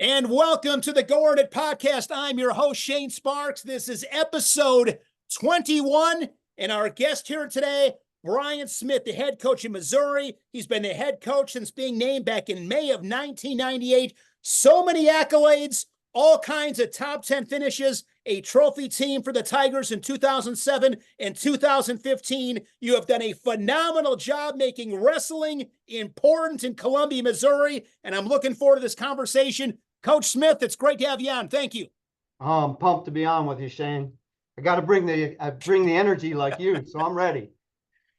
And welcome to the Go Earn It podcast. I'm your host, Shane Sparks. This is episode 21. And our guest here today, Brian Smith, the head coach in Missouri. He's been the head coach since being named back in May of 1998. So many accolades, all kinds of top 10 finishes, a trophy team for the Tigers in 2007 and 2015. You have done a phenomenal job making wrestling important in Columbia, Missouri. And I'm looking forward to this conversation. Coach Smith, it's great to have you on. Thank you. Oh, I'm pumped to be on with you, Shane. I got to bring the energy like you, so I'm ready.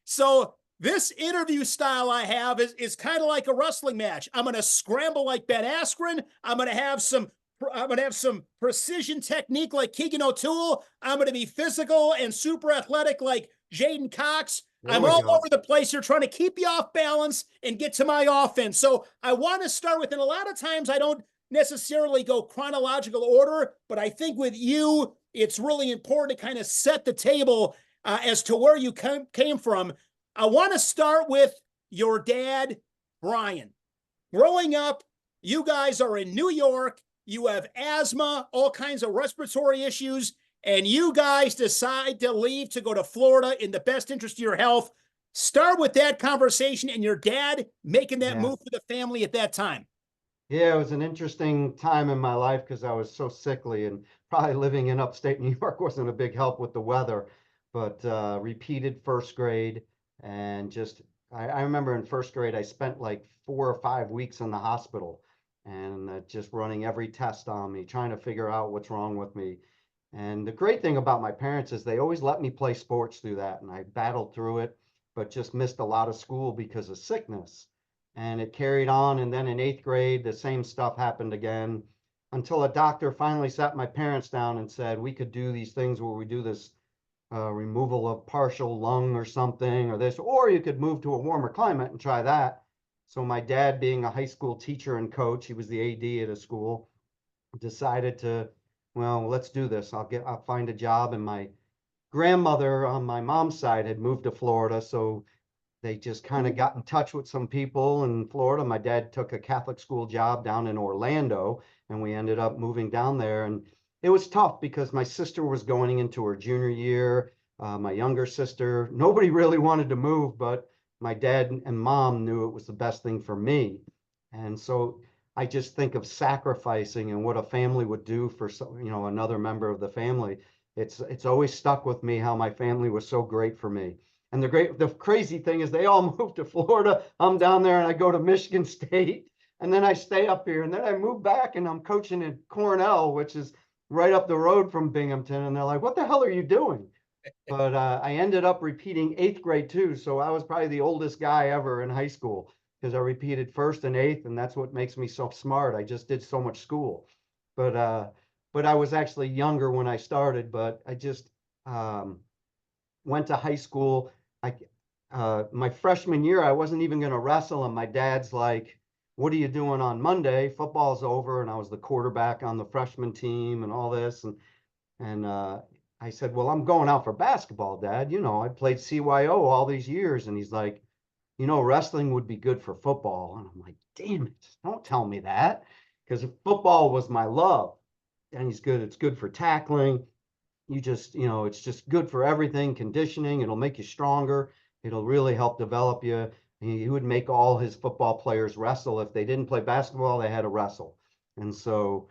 So this interview style I have is kind of like a wrestling match. I'm going to scramble like Ben Askren. I'm going to have some precision technique like Keegan O'Toole. I'm going to be physical and super athletic like Jaden Cox. I'm all over the place here trying to keep you off balance and get to my offense. So I want to start with, and a lot of times I don't necessarily go chronological order, but I think with you, it's really important to kind of set the table as to where you came from. I want to start with your dad, Brian. Growing up, you guys are in New York. You have asthma, all kinds of respiratory issues, and you guys decide to leave to go to Florida in the best interest of your health. Start with that conversation and your dad making that move for the family at that time. Yeah, it was an interesting time in my life because I was so sickly, and probably living in upstate New York wasn't a big help with the weather. But repeated first grade, and I remember in first grade I spent like 4 or 5 weeks in the hospital, and just running every test on me, trying to figure out what's wrong with me. And the great thing about my parents is they always let me play sports through that, and I battled through it, but just missed a lot of school because of sickness. And it carried on. And then in 8th grade, the same stuff happened again, until a doctor finally sat my parents down and said, we could do these things where we do this removal of partial lung or something, or you could move to a warmer climate and try that. So my dad, being a high school teacher and coach, he was the AD at a school, decided to, well, let's do this. I'll find a job. And my grandmother on my mom's side had moved to Florida, so they just kind of got in touch with some people in Florida. My dad took a Catholic school job down in Orlando, and we ended up moving down there. And it was tough because my sister was going into her junior year, my younger sister. Nobody really wanted to move, but my dad and mom knew it was the best thing for me. And so I just think of sacrificing and what a family would do for another member of the family. It's always stuck with me how my family was so great for me. And the crazy thing is they all moved to Florida. I'm down there and I go to Michigan State, and then I stay up here, and then I move back and I'm coaching at Cornell, which is right up the road from Binghamton. And they're like, what the hell are you doing? But I ended up repeating 8th grade too. So I was probably the oldest guy ever in high school because I repeated 1st and 8th. And that's what makes me so smart. I just did so much school. But I was actually younger when I started, but I just went to high school. My freshman year, I wasn't even going to wrestle. And my dad's like, what are you doing on Monday? Football's over. And I was the quarterback on the freshman team and all this. And I said, well, I'm going out for basketball, Dad. I played CYO all these years. And he's like, wrestling would be good for football. And I'm like, damn it, don't tell me that. Because football was my love. And it's good for tackling. It's just good for everything, conditioning. It'll make you stronger. It'll really help develop you. He would make all his football players wrestle. If they didn't play basketball, they had to wrestle. And so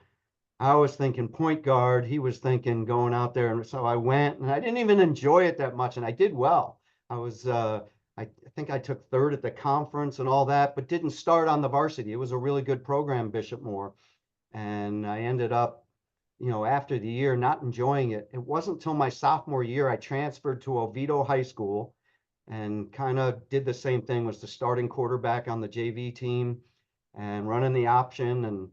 I was thinking point guard. He was thinking going out there. And so I went, and I didn't even enjoy it that much. And I did well. I think I took 3rd at the conference and all that, but didn't start on the varsity. It was a really good program, Bishop Moore. And I ended up, after the year, not enjoying it. It wasn't until my sophomore year I transferred to Oviedo High School and kind of did the same thing, was the starting quarterback on the JV team and running the option. And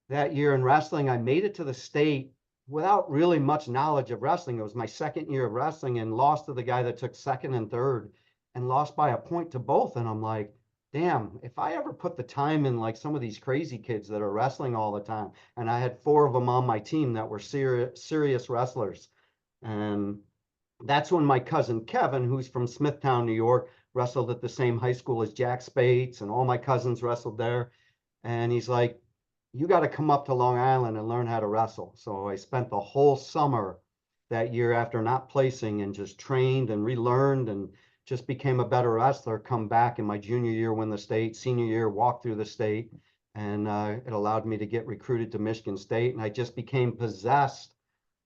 that year in wrestling, I made it to the state without really much knowledge of wrestling. It was my 2nd year of wrestling, and lost to the guy that took 2nd and 3rd, and lost by a point to both. And I'm like, damn, if I ever put the time in like some of these crazy kids that are wrestling all the time, and I had 4 of them on my team that were serious wrestlers. And that's when my cousin Kevin, who's from Smithtown, New York, wrestled at the same high school as Jack Spates, and all my cousins wrestled there. And he's like, you got to come up to Long Island and learn how to wrestle. So I spent the whole summer that year after not placing and just trained and relearned and just became a better wrestler. Come back in my junior year, win the state, senior year, walk through the state. And it allowed me to get recruited to Michigan State. And I just became possessed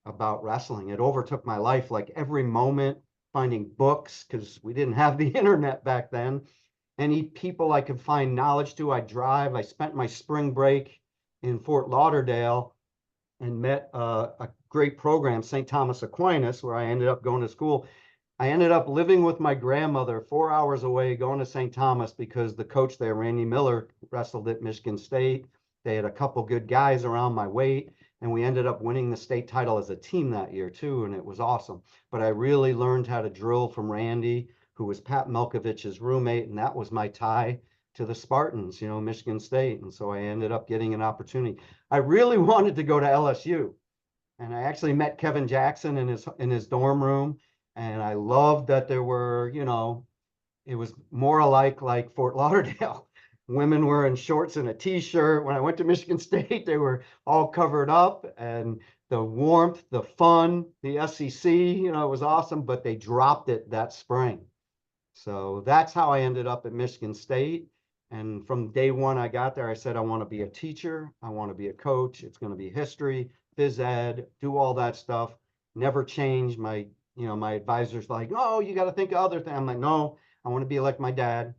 about wrestling. It overtook my life, like every moment, finding books, because we didn't have the internet back then. Any people I could find knowledge to, I drive. I spent my spring break in Fort Lauderdale and met a great program, St. Thomas Aquinas, where I ended up going to school. I ended up living with my grandmother 4 hours away, going to St. Thomas because the coach there, Randy Miller, wrestled at Michigan State. They had a couple good guys around my weight, and we ended up winning the state title as a team that year too, and it was awesome. But I really learned how to drill from Randy, who was Pat Melkovich's roommate, and that was my tie to the Spartans, Michigan State. And so I ended up getting an opportunity. I really wanted to go to LSU, and I actually met Kevin Jackson in his dorm room, and I loved that there were, it was more alike like Fort Lauderdale. Women were in shorts and a t-shirt. When I went to Michigan State, they were all covered up, and the warmth, the fun, the SEC, it was awesome, but they dropped it that spring. So that's how I ended up at Michigan State. And from day one I got there, I said, I want to be a teacher. I want to be a coach. It's going to be history, phys ed, do all that stuff. Never change. My advisor's like, oh, you got to think of other things. I'm like, no, I want to be like my dad.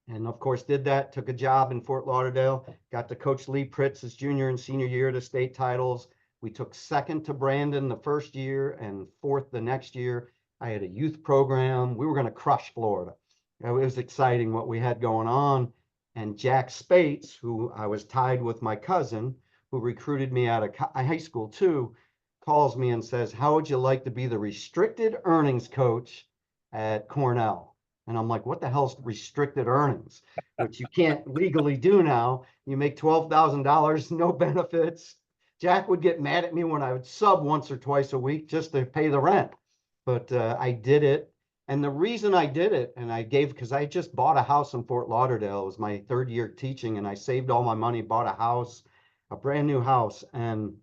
And of course, did that, took a job in Fort Lauderdale, got to coach Lee Pritz's junior and senior year to state titles. We took second to Brandon the first year and fourth the next year. I had a youth program. We were going to crush Florida. It was exciting what we had going on. And Jack Spates, who I was tied with my cousin, who recruited me out of high school too, calls me and says, how would you like to be the restricted earnings coach at Cornell? And I'm like, what the hell's restricted earnings, which you can't legally do now. You make $12,000, no benefits. Jack would get mad at me when I would sub once or twice a week just to pay the rent. But I did it. And the reason I did it, and because I just bought a house in Fort Lauderdale. It was my third year teaching, and I saved all my money, bought a house, a brand new house. And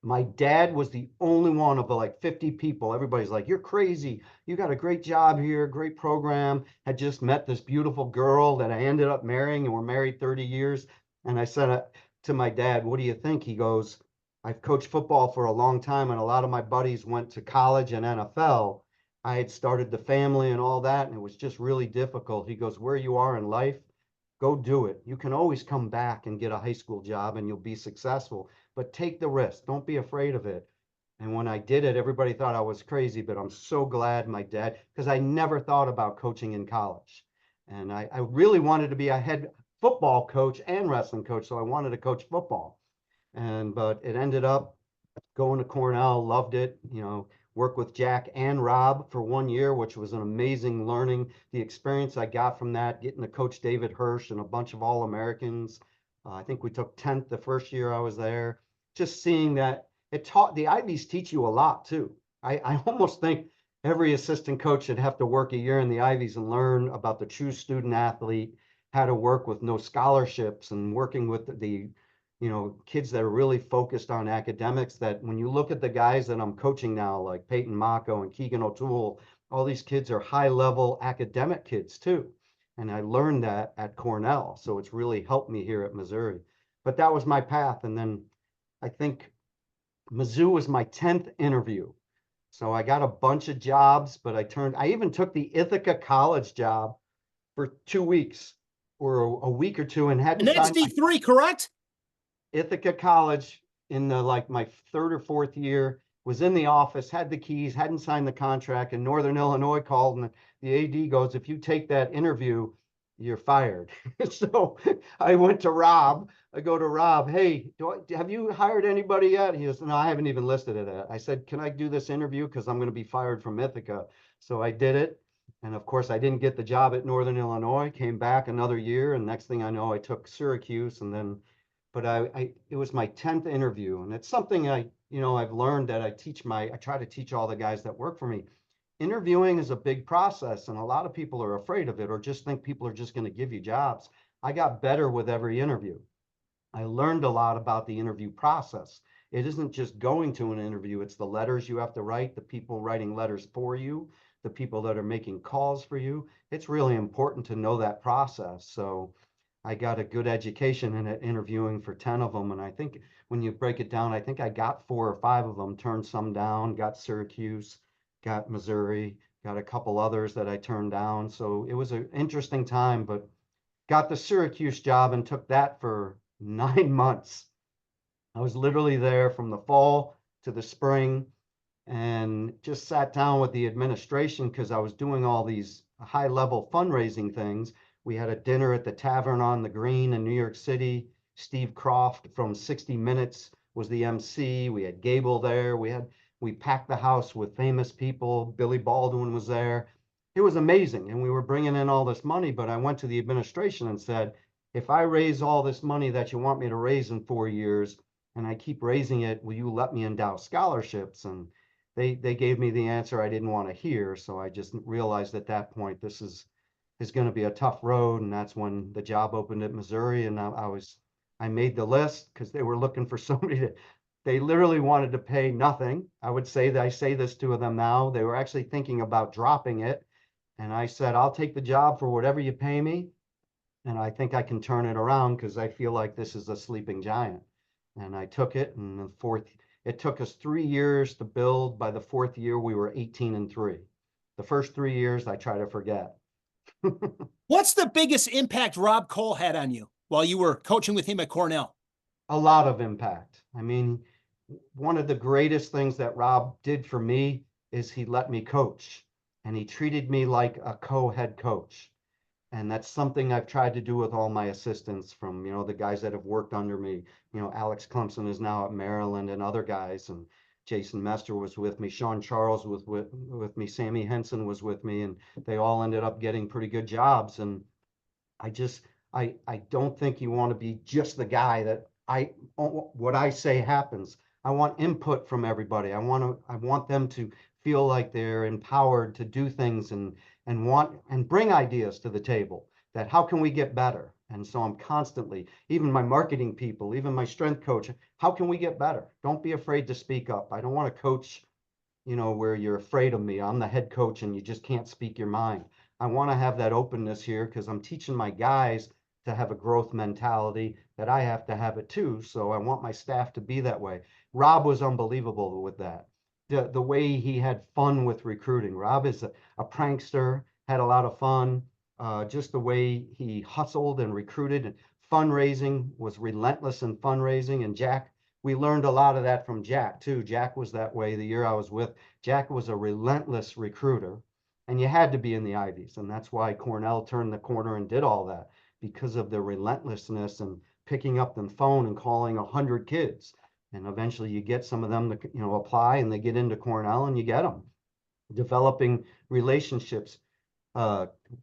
my dad was the only one of the like 50 people. Everybody's like, you're crazy. You got a great job here, great program. Had just met this beautiful girl that I ended up marrying, and we're married 30 years. And I said to my dad, what do you think? He goes, I've coached football for a long time, and a lot of my buddies went to college and NFL. I had started the family and all that, and it was just really difficult. He goes, where you are in life, go do it. You can always come back and get a high school job and you'll be successful, but take the risk. Don't be afraid of it. And when I did it, everybody thought I was crazy, but I'm so glad my dad, because I never thought about coaching in college. And I really wanted to be a head football coach and wrestling coach. So I wanted to coach football. But it ended up going to Cornell, loved it, worked with Jack and Rob for 1 year, which was an amazing learning. The experience I got from that, getting to coach David Hirsch and a bunch of All-Americans. I think we took 10th the first year I was there. Just seeing that it taught, the Ivies teach you a lot too. I almost think every assistant coach should have to work a year in the Ivies and learn about the true student athlete, how to work with no scholarships and working with the kids that are really focused on academics. That when you look at the guys that I'm coaching now, like Peyton Mako and Keegan O'Toole, all these kids are high level academic kids too. And I learned that at Cornell. So it's really helped me here at Missouri. But that was my path. And then I think Mizzou was my 10th interview. So I got a bunch of jobs, but I even took the Ithaca College job for 2 weeks or a week or two and hadn't And that's signed D3, correct? Ithaca College in my third or fourth year, was in the office, had the keys, hadn't signed the contract, and Northern Illinois called, and the AD goes, if you take that interview, you're fired. So I went to Rob. I go to Rob, hey, have you hired anybody yet? He goes, no, I haven't even listed it yet. I said, can I do this interview? Because I'm going to be fired from Ithaca. So I did it. And of course, I didn't get the job at Northern Illinois, came back another year. And next thing I know, I took Syracuse. And then, but it was my 10th interview. And it's something I've learned that I try to teach all the guys that work for me. Interviewing is a big process, and a lot of people are afraid of it or just think people are just going to give you jobs. I got better with every interview. I learned a lot about the interview process. It isn't just going to an interview, it's the letters you have to write, the people writing letters for you, the people that are making calls for you. It's really important to know that process. So I got a good education in it, interviewing for 10 of them. And I think when you break it down, I think I got 4 or 5 of them, turned some down, got Syracuse, got Missouri, got a couple others that I turned down. So it was an interesting time, but got the Syracuse job and took that for 9 months. I was literally there from the fall to the spring and just sat down with the administration because I was doing all these high level fundraising things. We had a dinner at the Tavern on the Green in New York City. Steve Croft from 60 Minutes was the MC. We had Gable there. We packed the house with famous people. Billy Baldwin was there. It was amazing. And we were bringing in all this money, but I went to the administration and said, if I raise all this money that you want me to raise in 4 years, and I keep raising it, will you let me endow scholarships? And they gave me the answer I didn't want to hear. So I just realized at that point, this is going to be a tough road. And that's when the job opened at Missouri. And I made the list because they were looking for somebody they literally wanted to pay nothing. I would say that I say this to them now. They were actually thinking about dropping it. And I said, I'll take the job for whatever you pay me. And I think I can turn it around because I feel like this is a sleeping giant. And I took it, and it took us 3 years to build. By the 4th year, we were 18-3. The first 3 years, I try to forget. What's the biggest impact Rob Cole had on you while you were coaching with him at Cornell? A lot of impact. I mean, one of the greatest things that Rob did for me is he let me coach, and he treated me like a co-head coach. And that's something I've tried to do with all my assistants, from, the guys that have worked under me. Alex Clemson is now at Maryland, and other guys, and Jason Mester was with me, Sean Charles was with me, Sammy Henson was with me, and they all ended up getting pretty good jobs. And I just, I don't think you want to be just the guy that what I say happens. I want input from everybody. I want them to feel like they're empowered to do things and bring ideas to the table, that how can we get better? And so I'm constantly, even my marketing people, even my strength coach, how can we get better? Don't be afraid to speak up. I don't want to coach, where you're afraid of me. I'm the head coach and you just can't speak your mind. I want to have that openness here because I'm teaching my guys to have a growth mentality, that I have to have it too. So I want my staff to be that way. Rob was unbelievable with that. The way he had fun with recruiting. Rob is a prankster, had a lot of fun. Just the way he hustled and recruited, and fundraising, was relentless in fundraising. And Jack, we learned a lot of that from Jack too. Jack was that way the year I was with. Jack was a relentless recruiter, and you had to be in the Ivies. And that's why Cornell turned the corner and did all that, because of the relentlessness and picking up the phone and calling 100 kids. And eventually you get some of them to, apply, and they get into Cornell, and you get them. Developing relationships,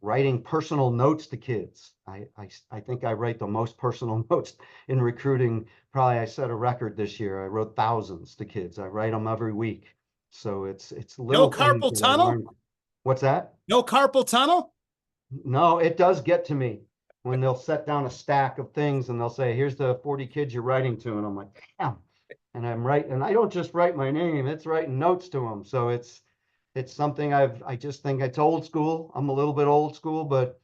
writing personal notes to kids. I think I write the most personal notes in recruiting. Probably I set a record this year. I wrote thousands to kids. I write them every week. So it's No little things carpal that I tunnel? learned. What's that? No carpal tunnel? No, it does get to me when they'll set down a stack of things and they'll say, here's the 40 kids you're writing to. And I'm like, damn. And I'm writing, and I don't just write my name, it's writing notes to them. So it's something I just think it's old school. I'm a little bit old school, but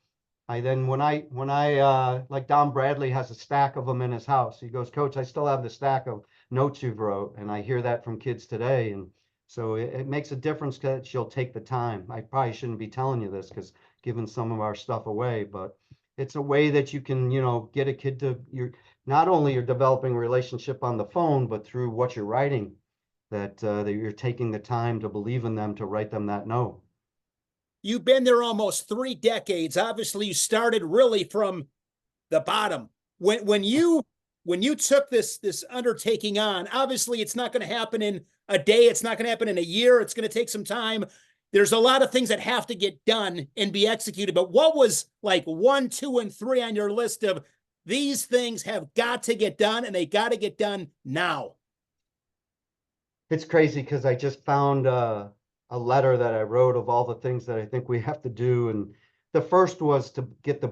when I like Don Bradley has a stack of them in his house. He goes, Coach, I still have the stack of notes you've wrote. And I hear that from kids today. And so it makes a difference because you'll take the time. I probably shouldn't be telling you this because giving some of our stuff away, but it's a way that you can, get a kid to, not only you're developing a relationship on the phone, but through what you're writing, that you're taking the time to believe in them, to write them that note. You've been there almost 3 decades. Obviously, you started really from the bottom. When you took this undertaking on, obviously it's not going to happen in a day. It's not going to happen in a year. It's going to take some time. There's a lot of things that have to get done and be executed. But what was like 1, 2, and 3 on your list of these things have got to get done, and they got to get done now? It's crazy because I just found a letter that I wrote of all the things that I think we have to do. And the first was to get the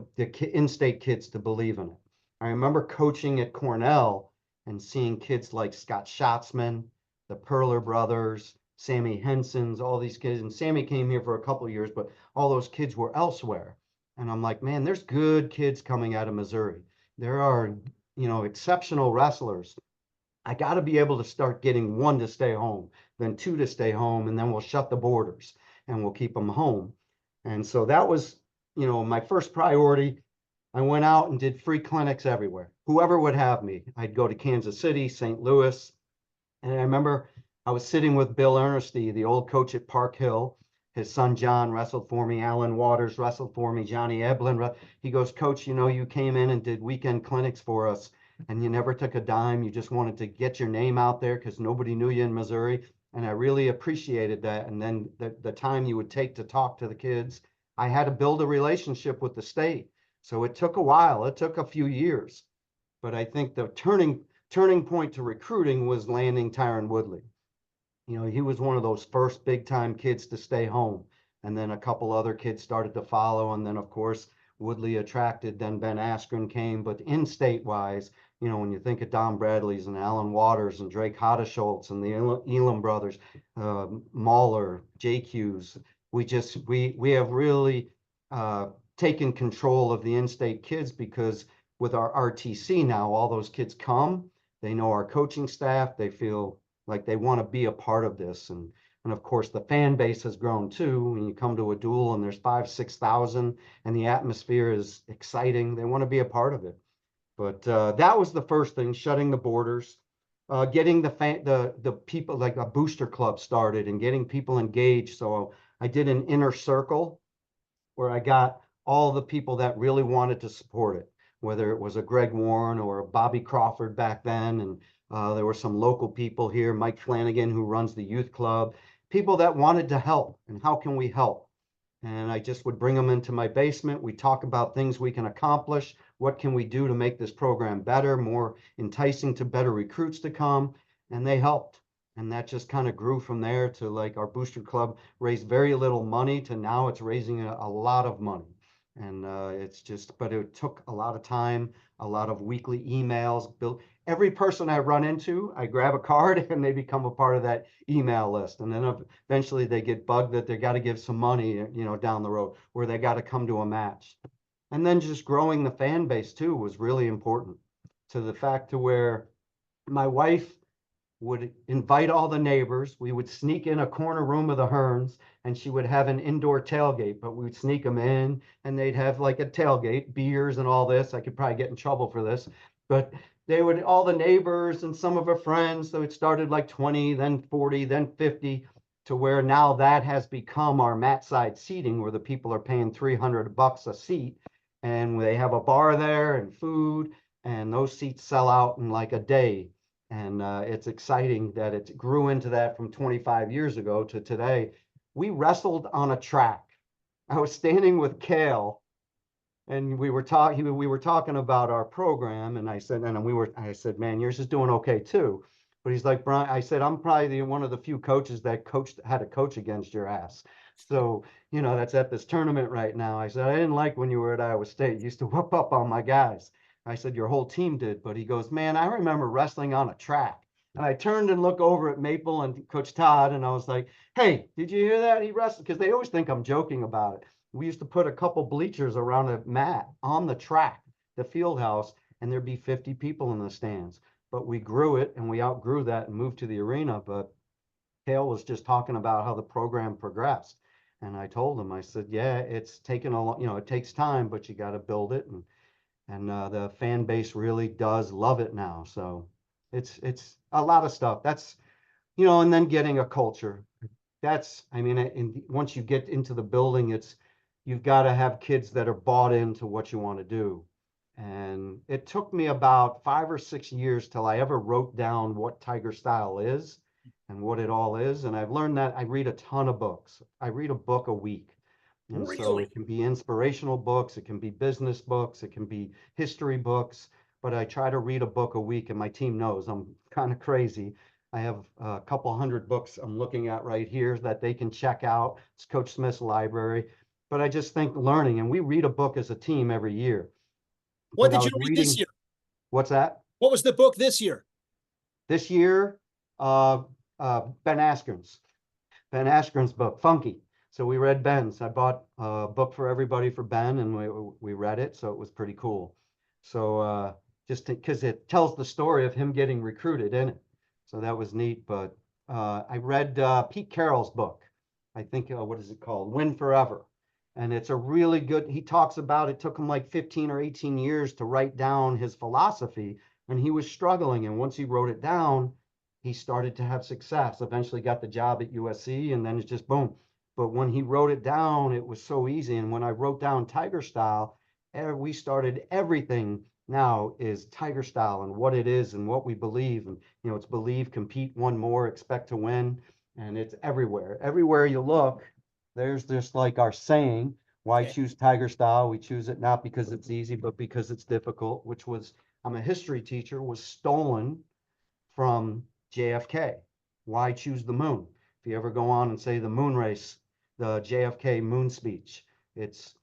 in-state kids to believe in it. I remember coaching at Cornell and seeing kids like Scott Schatzman, the Perler brothers, Sammy Henson's, all these kids. And Sammy came here for a couple of years, but all those kids were elsewhere. And I'm like, man, there's good kids coming out of Missouri. There are, exceptional wrestlers. I got to be able to start getting one to stay home, then two to stay home, and then we'll shut the borders and we'll keep them home. And so that was, my first priority. I went out and did free clinics everywhere. Whoever would have me, I'd go to Kansas City, St. Louis. And I remember I was sitting with Bill Ernesty, the old coach at Park Hill. His son John wrestled for me. Alan Waters wrestled for me. Johnny Eblin. He goes, Coach, you came in and did weekend clinics for us, and you never took a dime. You just wanted to get your name out there because nobody knew you in Missouri. And I really appreciated that. And then the time you would take to talk to the kids, I had to build a relationship with the state. So it took a while. It took a few years. But I think the turning point to recruiting was landing Tyron Woodley. He was one of those first big time kids to stay home. And then a couple other kids started to follow. And then, of course, Woodley attracted, then Ben Askren came. But in state wise, when you think of Don Bradley's and Alan Waters and Drake Hodeschultz and the Elam brothers, Mahler, JQ's, we have really taken control of the in-state kids, because with our RTC now, all those kids come, they know our coaching staff, they feel like they want to be a part of this. And of course, the fan base has grown too. When you come to a duel and there's 5,000-6,000 and the atmosphere is exciting, they want to be a part of it. But that was the first thing, shutting the borders, getting the people, like a booster club started and getting people engaged. So I did an inner circle where I got all the people that really wanted to support it, whether it was a Greg Warren or a Bobby Crawford back then. And there were some local people here, Mike Flanagan, who runs the youth club, people that wanted to help. And how can we help? And I just would bring them into my basement. We talk about things we can accomplish. What can we do to make this program better, more enticing to better recruits to come? And they helped. And that just kind of grew from there to, like, our booster club raised very little money to now it's raising a lot of money. And but it took a lot of time, a lot of weekly emails. Every person I run into, I grab a card and they become a part of that email list. And then eventually they get bugged that they got to give some money, down the road, where they got to come to a match. And then just growing the fan base too was really important, to the fact to where my wife would invite all the neighbors. We would sneak in a corner room of the Hearns, and she would have an indoor tailgate, but we would sneak them in and they'd have like a tailgate, beers and all this. I could probably get in trouble for this, but all the neighbors and some of her friends. So it started like 20, then 40, then 50, to where now that has become our mat side seating, where the people are paying $300 a seat, and they have a bar there and food, and those seats sell out in like a day. And it's exciting that it grew into that from 25 years ago to today. We wrestled on a track. I was standing with Kale, and we were talking about our program, and I said, man, yours is doing okay too. But he's like, Brian, I said, I'm probably one of the few coaches that had to coach against your ass. So, that's at this tournament right now. I said, I didn't like when you were at Iowa State. You used to whoop up on my guys. I said, your whole team did. But he goes, man, I remember wrestling on a track. And I turned and looked over at Maple and Coach Todd, and I was like, hey, did you hear that? He wrestled, because they always think I'm joking about it. We used to put a couple bleachers around a mat on the track, the field house, and there'd be 50 people in the stands. But we grew it, and we outgrew that and moved to the arena. But Kale was just talking about how the program progressed. And I told him, I said, yeah, it's taken a long, it takes time, but you got to build it. And the fan base really does love it now. So it's a lot of stuff. That's, and then getting a culture. Once you get into the building, you've got to have kids that are bought into what you want to do. And it took me about 5 or 6 years till I ever wrote down what Tiger Style is and what it all is. And I've learned that I read a ton of books. I read a book a week. And so Really? it can be inspirational books, it can be business books, it can be history books, but I try to read a book a week, and my team knows I'm kind of crazy. I have a couple hundred books I'm looking at right here that they can check out. It's Coach Smith's library. But I just think learning, and we read a book as a team every year. What But I did you was read this reading year? What's that? What was the book this year? This year, uh, Ben Askren's. Ben Askren's book, Funky. So we read Ben's. I bought a book for everybody for Ben, and we read it, so it was pretty cool. So just because it tells the story of him getting recruited in it, so that was neat. But I read Pete Carroll's book. I think what is it called? Win Forever, and it's a really good. He talks about it took him like 15 or 18 years to write down his philosophy, and he was struggling. And once he wrote it down, he started to have success. Eventually got the job at USC, and then it's just boom. But when he wrote it down, it was so easy. And when I wrote down Tiger Style, we started everything now is Tiger Style and what it is and what we believe. And, you know, it's believe, compete, one more, expect to win. And it's everywhere. Everywhere you look, there's just like our saying, why Okay. choose Tiger Style? We choose it not because it's easy, but because it's difficult, which was, I'm a history teacher, was stolen from JFK. Why choose the moon? If you ever go on and say the moon race, the JFK moon speech, it's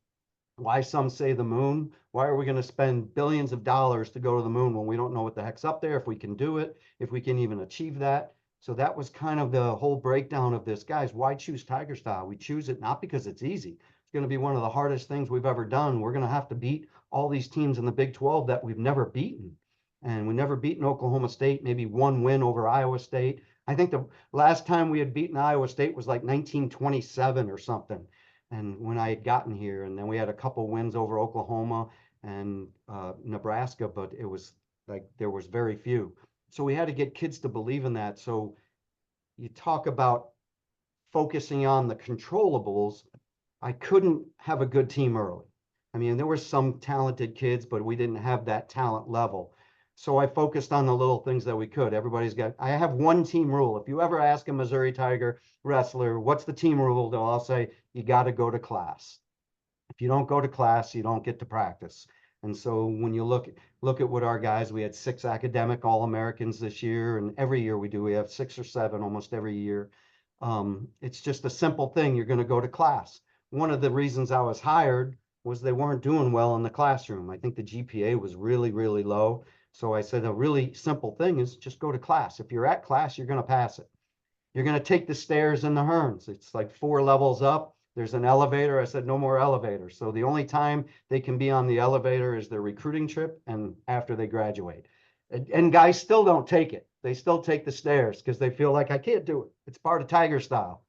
why some say the moon. Why are we going to spend billions of dollars to go to the moon when we don't know what the heck's up there, if we can do it, if we can even achieve that? So that was kind of the whole breakdown of this. Guys, why choose Tiger Style? We choose it not because it's easy. It's going to be one of the hardest things we've ever done. We're going to have to beat all these teams in the Big 12 that we've never beaten. And we never beaten Oklahoma State, maybe one win over Iowa State. I think the last time we had beaten Iowa State was like 1927 or something. And when I had gotten here, and then we had a couple wins over Oklahoma and Nebraska, but it was like there was very few. So we had to get kids to believe in that. So you talk about focusing on the controllables. I couldn't have a good team early. I mean, there were some talented kids, but we didn't have that talent level. So I focused on the little things that we could. I have one team rule. If you ever ask a Missouri Tiger wrestler, what's the team rule? They'll all say, you got to go to class. If you don't go to class, you don't get to practice. And so when you look at what our guys, we had 6 academic All-Americans this year, and every year we have 6 or 7 almost every year. It's just a simple thing. You're going to go to class. One of the reasons I was hired was they weren't doing well in the classroom. I think the GPA was really, really low. So I said a really simple thing is just go to class. If you're at class, you're going to pass it. You're going to take the stairs and the Hearns. It's like 4 levels up. There's an elevator. I said, no more elevators. So the only time they can be on the elevator is their recruiting trip and after they graduate. And guys still don't take it. They still take the stairs because they feel like I can't do it. It's part of Tiger Style.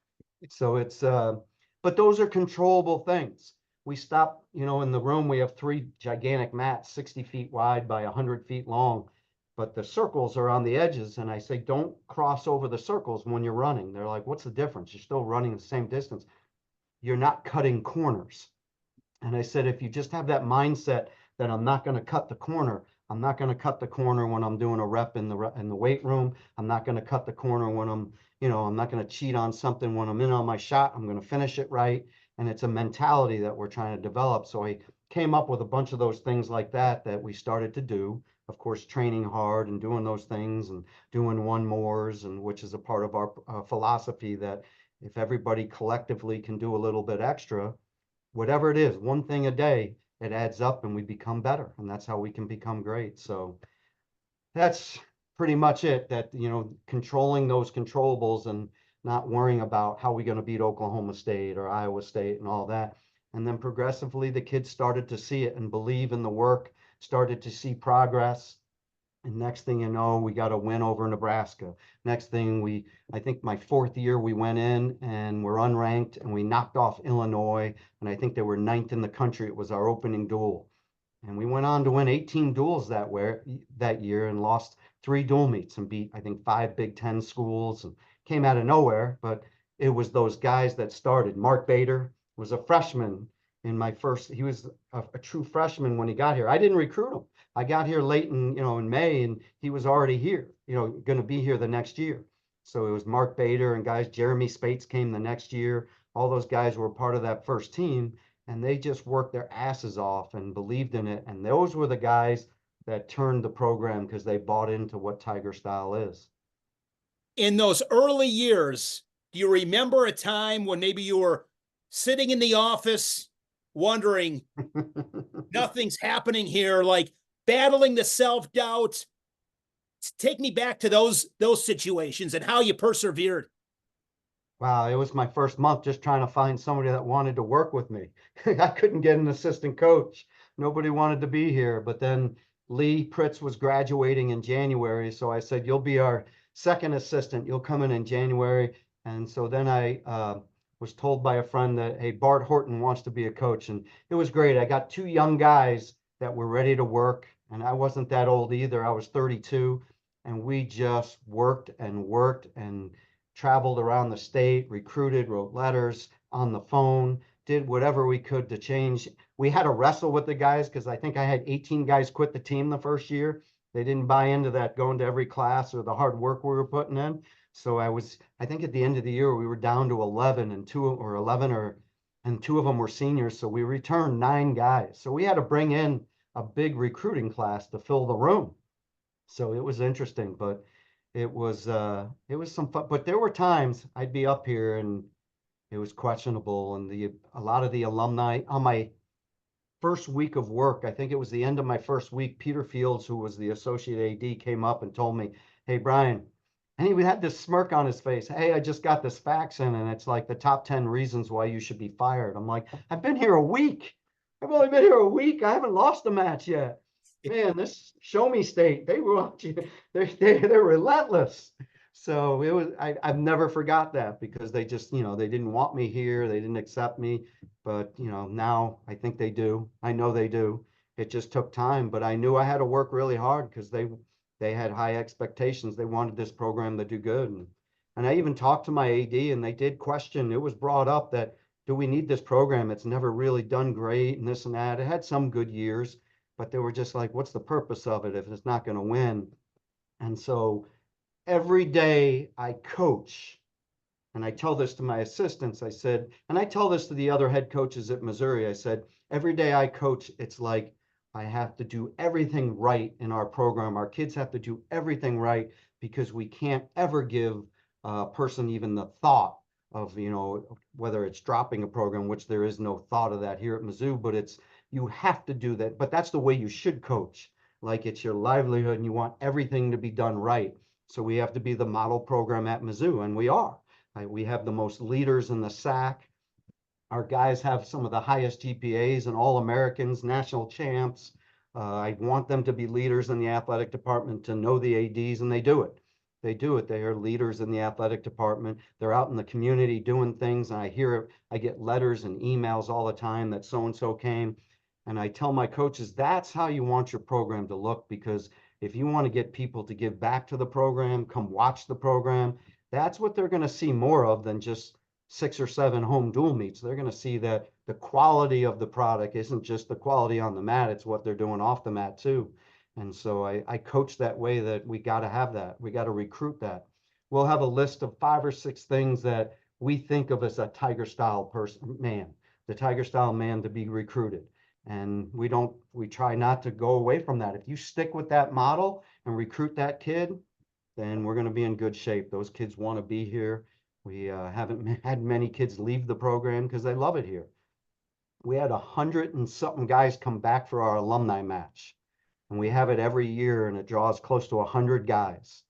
So but those are controllable things. We stop, in the room, we have 3 gigantic mats, 60 feet wide by 100 feet long, but the circles are on the edges. And I say, don't cross over the circles when you're running. They're like, what's the difference? You're still running the same distance. You're not cutting corners. And I said, if you just have that mindset that I'm not going to cut the corner, I'm not going to cut the corner when I'm doing a rep in the weight room. I'm not going to cut the corner when I'm not going to cheat on something when I'm in on my shot. I'm going to finish it right. And it's a mentality that we're trying to develop. So I came up with a bunch of those things like that we started to do. Of course, training hard and doing those things and doing one mores, and which is a part of our philosophy that if everybody collectively can do a little bit extra, whatever it is, one thing a day, it adds up and we become better. And that's how we can become great. So that's pretty much it, that, controlling those controllables and not worrying about how we're going to beat Oklahoma State or Iowa State and all that. And then progressively, the kids started to see it and believe in the work, started to see progress. And next thing you know, we got a win over Nebraska. Next thing, I think my 4th year, we went in and we're unranked and we knocked off Illinois. And I think they were 9th in the country. It was our opening duel. And we went on to win 18 duels that year and lost 3 dual meets and beat, I think, 5 Big Ten schools and came out of nowhere. But it was those guys that started. Mark Bader was a freshman he was a true freshman when he got here. I didn't recruit him. I got here late in May, and he was already here, going to be here the next year. So it was Mark Bader and guys. Jeremy Spates came the next year. All those guys were part of that first team, and they just worked their asses off and believed in it. And those were the guys that turned the program because they bought into what Tiger Style is. In those early years, do you remember a time when maybe you were sitting in the office wondering, nothing's happening here? Like, battling the self-doubt. Take me back to those situations and how you persevered. Wow, it was my first month just trying to find somebody that wanted to work with me. I couldn't get an assistant coach. Nobody wanted to be here. But then Lee Pritz was graduating in January. So I said, you'll be our second assistant. You'll come in January. And so then I was told by a friend that, hey, Bart Horton wants to be a coach. And it was great. I got two young guys that were ready to work. And I wasn't that old either. I was 32. And we just worked and traveled around the state, recruited, wrote letters on the phone, did whatever we could to change. We had to wrestle with the guys because I think I had 18 guys quit the team the first year. They didn't buy into that going to every class or the hard work we were putting in. So I think at the end of the year, we were down to 11 and two of them were seniors. So we returned 9 guys. So we had to bring in a big recruiting class to fill the room. So it was interesting, but it was some fun. But there were times I'd be up here and it was questionable, and a lot of the alumni on my first week of work, I think it was the end of my first week, Peter Fields, who was the associate AD, came up and told me, hey, Brian, and he had this smirk on his face. Hey, I just got this fax in and it's like the top 10 reasons why you should be fired. I'm like, I've been here a week. I've only been here a week. I haven't lost a match yet. Man, this show me state, they want you. They're relentless. So it was, I've never forgot that because they just, they didn't want me here. They didn't accept me. But, now I think they do. I know they do. It just took time, but I knew I had to work really hard because they had high expectations. They wanted this program to do good. And I even talked to my AD and they did question, it was brought up that, do we need this program? It's never really done great and this and that. It had some good years, but they were just like, what's the purpose of it if it's not going to win? And so every day I coach, and I tell this to my assistants, I said, and I tell this to the other head coaches at Missouri, I said, every day I coach, it's like I have to do everything right in our program. Our kids have to do everything right because we can't ever give a person even the thought of, whether it's dropping a program, which there is no thought of that here at Mizzou, but you have to do that. But that's the way you should coach. Like it's your livelihood and you want everything to be done right. So we have to be the model program at Mizzou, and we are. We have the most leaders in the SAC. Our guys have some of the highest GPAs and All-Americans, national champs. I want them to be leaders in the athletic department, to know the ADs, and they do it. They do it. They are leaders in the athletic department. They're out in the community doing things, and I get letters and emails all the time that so-and-so came. And I tell my coaches, that's how you want your program to look, because if you want to get people to give back to the program, come watch the program, that's what they're going to see more of than just 6 or 7 home dual meets. They're going to see that the quality of the product isn't just the quality on the mat, it's what they're doing off the mat too. And so I coach that way, that we got to have that. We got to recruit that. We'll have a list of 5 or 6 things that we think of as a Tiger style man, the Tiger style man to be recruited. And we try not to go away from that. If you stick with that model and recruit that kid, then we're going to be in good shape. Those kids want to be here. We haven't had many kids leave the program because they love it here. We had 100 and something guys come back for our alumni match, and we have it every year, and it draws close to 100 guys.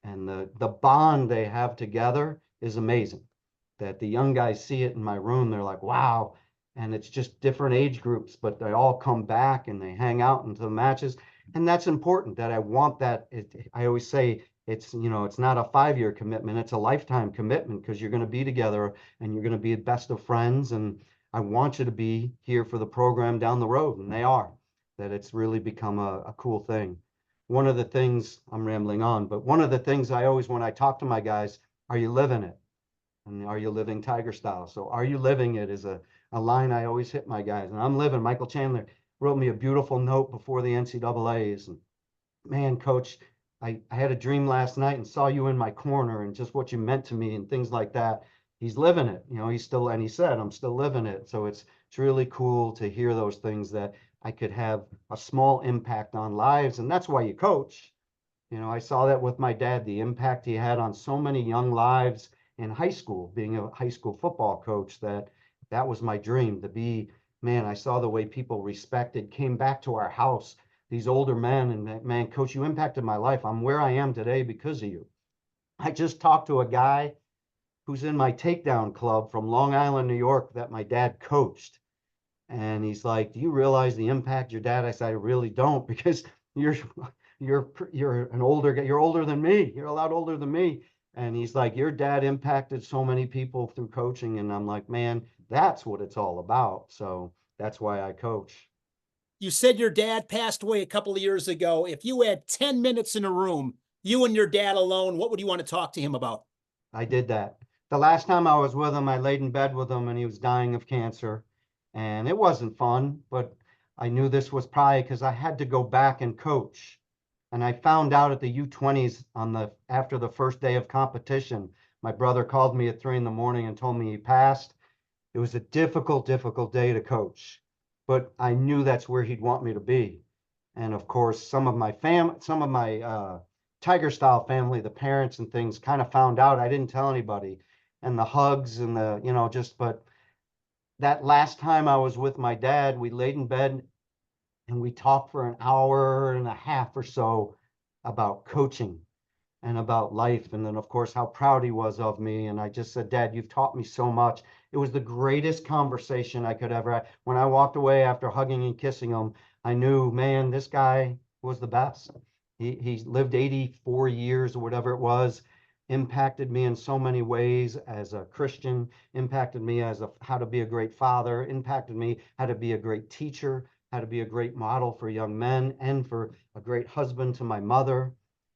And the bond they have together is amazing. That the young guys see it in my room, they're like, wow. And it's just different age groups, but they all come back and they hang out into the matches. And that's important, that I want that. I always say, it's not a 5-year commitment, it's a lifetime commitment, because you're going to be together and you're going to be the best of friends. And I want you to be here for the program down the road, and they are. That it's really become a cool thing. One of the things, I'm rambling on, but one of the things I always, when I talk to my guys, are you living it? And are you living Tiger style? So are you living it is a line I always hit my guys. And I'm living. Michael Chandler wrote me a beautiful note before the NCAAs. And man, coach, I had a dream last night and saw you in my corner and just what you meant to me and things like that. He's living it. And he said, I'm still living it. So it's really cool to hear those things, that I could have a small impact on lives. And that's why you coach. I saw that with my dad, the impact he had on so many young lives in high school, being a high school football coach, that was my dream to be. Man, I saw the way people respected, came back to our house. these older men, and man, coach, you impacted my life. I'm where I am today because of you. I just talked to a guy who's in my takedown club from Long Island, New York, that my dad coached. And he's like, "Do you realize the impact your dad?" I said, "I really don't, because you're you're an older guy. You're older than me. You're a lot older than me." And he's like, "Your dad impacted so many people through coaching." And I'm like, "Man, that's what it's all about." So that's why I coach. You said your dad passed away a couple of years ago. If you had 10 minutes in a room, you and your dad alone, what would you want to talk to him about? I did that. The last time I was with him, I laid in bed with him and he was dying of cancer. And it wasn't fun, but I knew this was probably because I had to go back and coach. And I found out at the U20s on the after the first day of competition, my brother called me at 3 in the morning and told me he passed. It was a difficult, difficult day to coach, but I knew that's where he'd want me to be. And of course, some of my Tiger style family, the parents and things, kind of found out. I didn't tell anybody, and the hugs and the, just. But that last time I was with my dad, we laid in bed and we talked for an hour and a half or so about coaching and about life. And then, of course, how proud he was of me. And I just said, "Dad, you've taught me so much." It was the greatest conversation I could ever have. When I walked away after hugging and kissing him, I knew, man, this guy was the best. He lived 84 years or whatever it was, impacted me in so many ways as a Christian, impacted me as how to be a great father, impacted me how to be a great teacher, how to be a great model for young men, and for a great husband to my mother.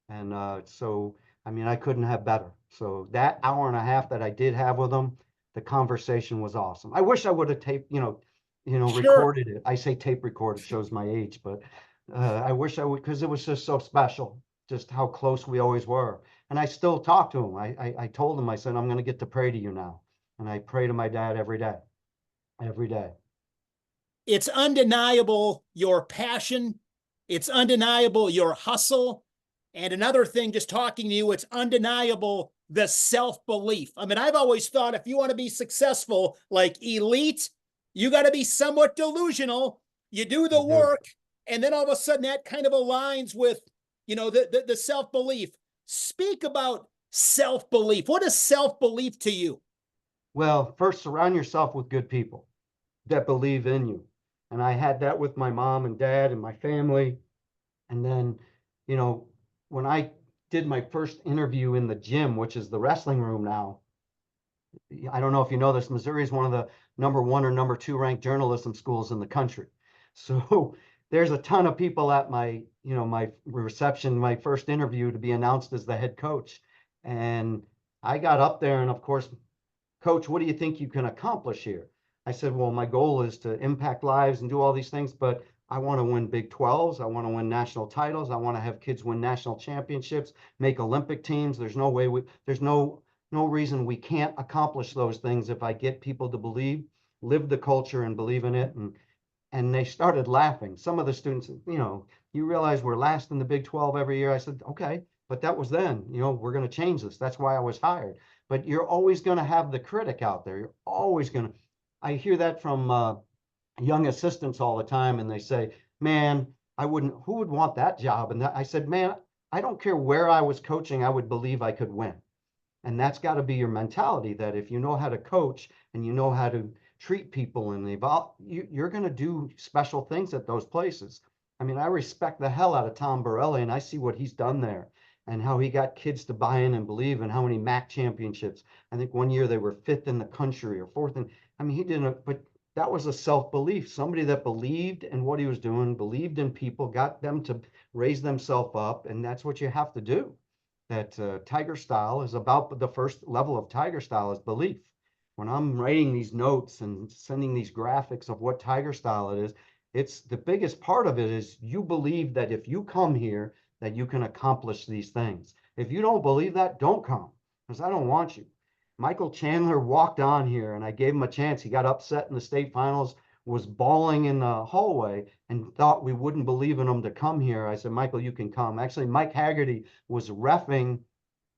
And so, I mean, I couldn't have better. So that hour and a half that I did have with him, the conversation was awesome. I wish I would have Sure. recorded it. I say tape recorded, shows my age, but I wish I would, because it was just so special, just how close we always were. And I still talk to him. I told him, I said, "I'm going to get to pray to you now." And I pray to my dad every day. It's undeniable your passion. It's undeniable your hustle. And another thing, just talking to you, it's undeniable the self belief. I mean, I've always thought if you want to be successful, like elite, you got to be somewhat delusional. You do You the do. work, and then all of a sudden that kind of aligns with, the self belief. Speak about self belief. What is self belief to you? Well, first, surround yourself with good people that believe in you. And I had that with my mom and dad and my family. And then, you know, when I did my first interview in the gym, which is the wrestling room now, I don't know if you know this, Missouri is one of the number 1 or number 2 ranked journalism schools in the country. So there's a ton of people at my reception, my first interview to be announced as the head coach. And I got up there, and of course, "Coach, what do you think you can accomplish here?" I said, "Well, my goal is to impact lives and do all these things, but I want to win Big 12s. I want to win national titles. I want to have kids win national championships, make Olympic teams. There's no reason we can't accomplish those things if I get people to believe, live the culture and believe in it." And they started laughing. Some of the students, "You realize we're last in the Big 12 every year?" I said, "Okay, but that was then. We're going to change this. That's why I was hired." But you're always going to have the critic out there. You're always going to. I hear that from young assistants all the time, and they say, "Man, I wouldn't. Who would want that job?" And I said, "Man, I don't care where I was coaching. I would believe I could win." And that's got to be your mentality, that if you know how to coach and you know how to treat people and evolve, you're going to do special things at those places. I mean, I respect the hell out of Tom Borelli, and I see what he's done there and how he got kids to buy in and believe, and how many MAC championships. I think one year they were 5th in the country or 4th. I mean, he didn't, but that was a self-belief. Somebody that believed in what he was doing, believed in people, got them to raise themselves up. And that's what you have to do. That Tiger style is about, the first level of Tiger style is belief. When I'm writing these notes and sending these graphics of what Tiger style it is, it's the biggest part of it is you believe that if you come here, that you can accomplish these things. If you don't believe that, don't come, because I don't want you. Michael Chandler walked on here and I gave him a chance. He got upset in the state finals, was bawling in the hallway, and thought we wouldn't believe in him to come here. I said, "Michael, you can come." Actually, Mike Haggerty was reffing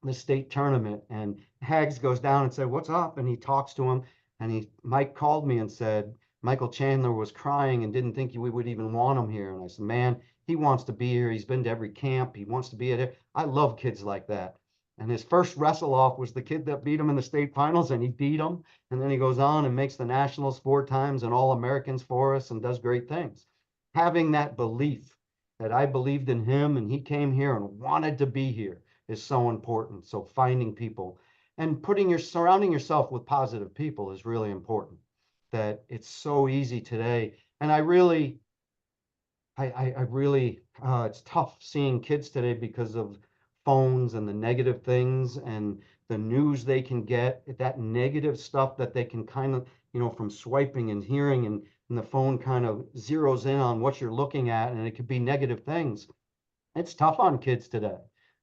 the state tournament, and Hags goes down and said, "What's up?" And he talks to him, and Mike called me and said, Michael Chandler was crying and didn't think we would even want him here. And I said, man, he wants to be here. He's been to every camp. He wants to be at it. I love kids like that. And his first wrestle off was the kid that beat him in the state finals, and he beat him. And then he goes on and makes the nationals 4 times and all Americans for us and does great things. Having that belief that I believed in him and he came here and wanted to be here is so important. So finding people and surrounding yourself with positive people is really important. That it's so easy today. And I really, it's tough seeing kids today because of phones and the negative things and the news they can get, that negative stuff that they can kind of, from swiping and hearing, and the phone kind of zeroes in on what you're looking at, and it could be negative things. It's tough on kids today.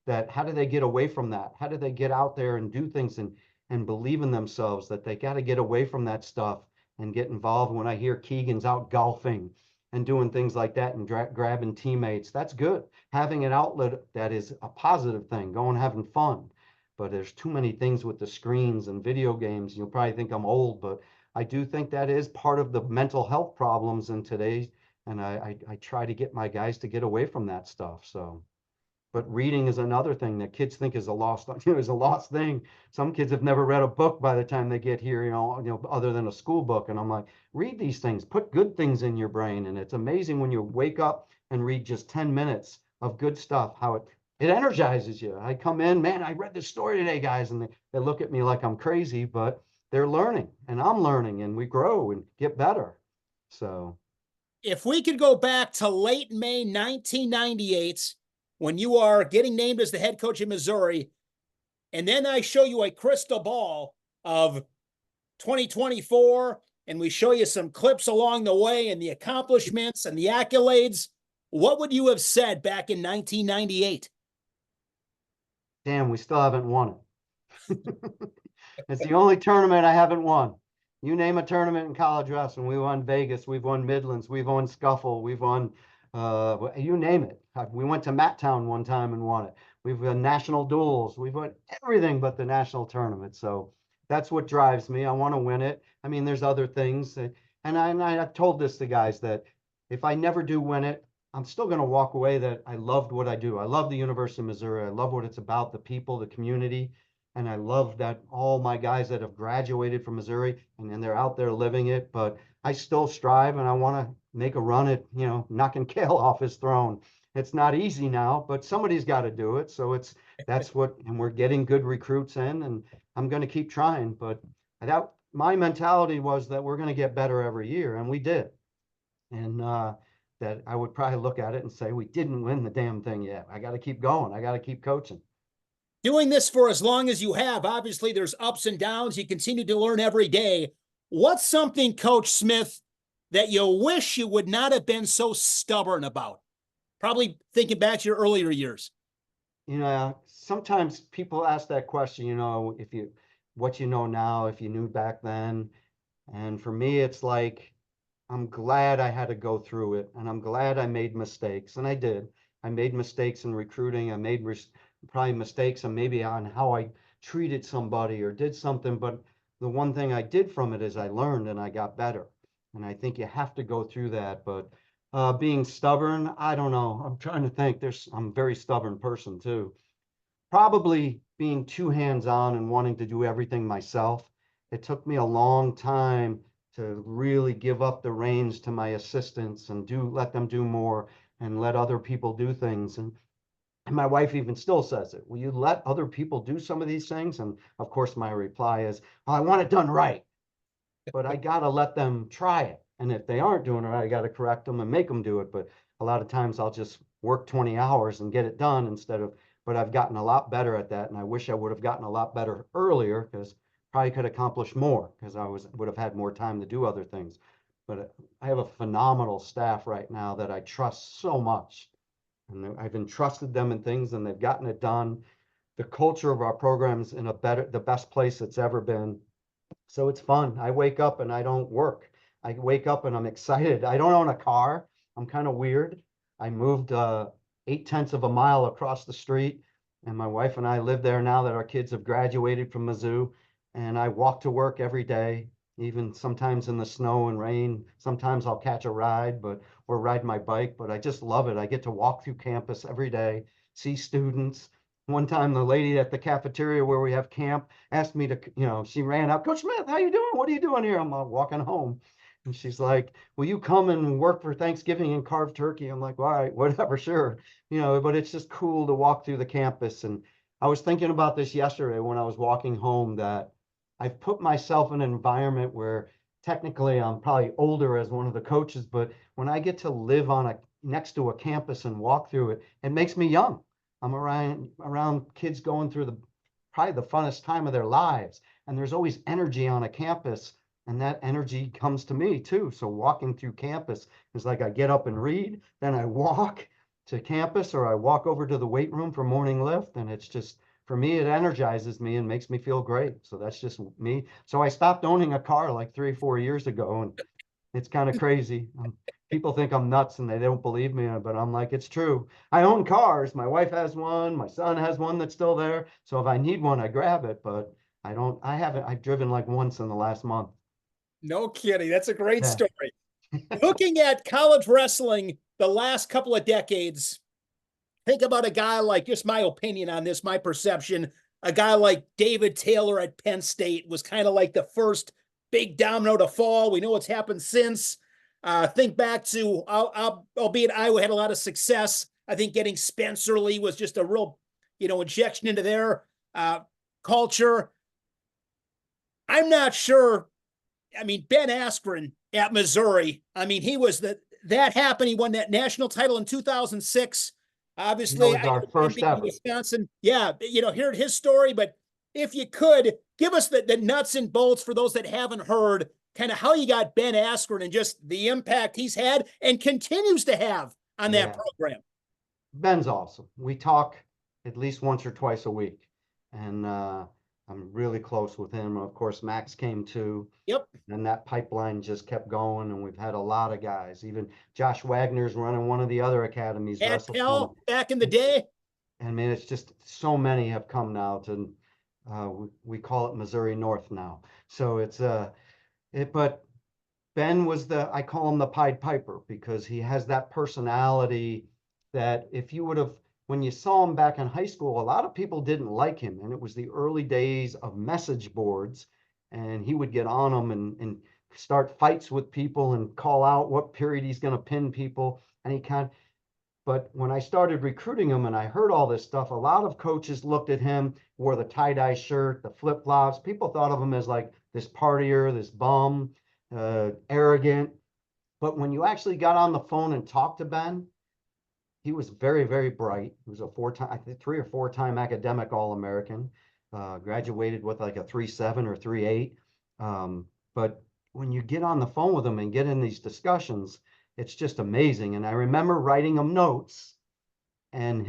That how do they get away from that? How do they get out there and do things and believe in themselves, that they got to get away from that stuff and get involved? When I hear Keegan's out golfing and doing things like that and grabbing teammates, that's good. Having an outlet that is a positive thing, going having fun. But there's too many things with the screens and video games. You'll probably think I'm old, but I do think that is part of the mental health problems in today's, and I try to get my guys to get away from that stuff. So, but reading is another thing that kids think is a lost, is a lost thing. Some kids have never read a book by the time they get here, other than a school book. And I'm like, read these things, put good things in your brain. And it's amazing when you wake up and read just 10 minutes of good stuff, how it energizes you. I come in, man, I read this story today, guys, and they look at me like I'm crazy, but they're learning and I'm learning and we grow and get better. So If we could go back to late May 1998, when you are getting named as the head coach in Missouri, and then I show you a crystal ball of 2024, and we show you some clips along the way and the accomplishments and the accolades, what would you have said back in 1998? damn, we still haven't won it. It's the only tournament I haven't won. You name a tournament in college wrestling, we won Vegas, we've won Midlands, we've won Scuffle, we've won, you name it. We went to Matttown one time and won it. We've won national duels. We've won everything but the national tournament. So that's what drives me. I want to win it. I mean, there's other things. I've told this to guys that if I never do win it, I'm still going to walk away that I loved what I do. I love the University of Missouri. I love what it's about, the people, the community. And I love that all my guys that have graduated from Missouri and they're out there living it. But I still strive and I want to make a run at, knocking Kale off his throne. It's not easy now, but somebody's got to do it. So and we're getting good recruits in, and I'm going to keep trying. But my mentality was that we're going to get better every year, and we did. And that I would probably look at it and say, we didn't win the damn thing yet. I got to keep going. I got to keep coaching. Doing this for as long as you have, obviously there's ups and downs. You continue to learn every day. What's something, Coach Smith, that you wish you would not have been so stubborn about? Probably thinking back to your earlier years. Sometimes people ask that question, what you know now, if you knew back then. And for me, it's like, I'm glad I had to go through it, and I'm glad I made mistakes, and I did. I made mistakes in recruiting. I made probably mistakes and maybe on how I treated somebody or did something. But the one thing I did from it is I learned and I got better. And I think you have to go through that. But being stubborn, I don't know. I'm trying to think. I'm a very stubborn person too. Probably being too hands-on and wanting to do everything myself. It took me a long time to really give up the reins to my assistants and let them do more and let other people do things. And my wife even still says it. Will you let other people do some of these things? And of course, my reply is, oh, I want it done right, but I got to let them try it. And if they aren't doing it right, I got to correct them and make them do it. But a lot of times I'll just work 20 hours and get it done but I've gotten a lot better at that. And I wish I would have gotten a lot better earlier, because probably could accomplish more, because would have had more time to do other things. But I have a phenomenal staff right now that I trust so much. And I've entrusted them in things and they've gotten it done. The culture of our program's in the best place it's ever been. So it's fun. I wake up and I don't work. I wake up and I'm excited. I don't own a car. I'm kind of weird. I moved 8/10 of a mile across the street, and my wife and I live there now that our kids have graduated from Mizzou. And I walk to work every day. even sometimes in the snow and rain. Sometimes I'll catch a ride, or ride my bike, but I just love it. I get to walk through campus every day, see students. One time the lady at the cafeteria where we have camp asked me to, she ran up, Coach Smith, how you doing? What are you doing here? I'm walking home. And she's like, will you come and work for Thanksgiving and carve turkey? I'm like, all right, whatever, sure. But it's just cool to walk through the campus. And I was thinking about this yesterday when I was walking home, that I've put myself in an environment where technically I'm probably older as one of the coaches, but when I get to live next to a campus and walk through it, it makes me young. I'm around kids going through probably the funnest time of their lives. And there's always energy on a campus, and that energy comes to me too. So walking through campus is like I get up and read, then I walk to campus, or I walk over to the weight room for morning lift, and it's just, for me, it energizes me and makes me feel great. So that's just me. So I stopped owning a car like 3 or 4 years ago, and it's kind of crazy. People think I'm nuts and they don't believe me, but I'm like, it's true. I own cars. My wife has one. My son has one that's still there. So if I need one, I grab it, but I haven't, I've driven like once in the last month. No kidding. That's a great Yeah. story. Looking at college wrestling the last couple of decades, think about a guy like, just my opinion on this, my perception, a guy like David Taylor at Penn State was kind of like the first big domino to fall. We know what's happened since. Think back to, albeit Iowa had a lot of success. I think getting Spencer Lee was just a real, injection into their culture. I'm not sure. I mean, Ben Askren at Missouri. I mean, that happened. He won that national title in 2006. That Obviously, was I our know Ben first being in ever. Wisconsin. Yeah, heard his story, but if you could give us the nuts and bolts for those that haven't heard, kind of how you got Ben Askren and just the impact he's had and continues to have on that Yeah. program. Ben's awesome. We talk at least once or twice a week, and I'm really close with him. Of course, Max came too, Yep. and that pipeline just kept going. And we've had a lot of guys. Even Josh Wagner's running one of the other academies, At Wrestle Kingdom. Pell back in the day. I mean, it's just so many have come now to, we call it Missouri North now. So but Ben was I call him the Pied Piper, because he has that personality that if you would have, when you saw him back in high school, a lot of people didn't like him. And it was the early days of message boards. And he would get on them and start fights with people and call out what period he's going to pin people. And but when I started recruiting him and I heard all this stuff, a lot of coaches looked at him, wore the tie-dye shirt, the flip-flops. People thought of him as like this partier, this bum, arrogant. But when you actually got on the phone and talked to Ben, he was very, very bright. He was a I think 3 or 4 time academic All-American, graduated with like a 3.7 or 3.8. But when you get on the phone with him and get in these discussions, it's just amazing. And I remember writing him notes, and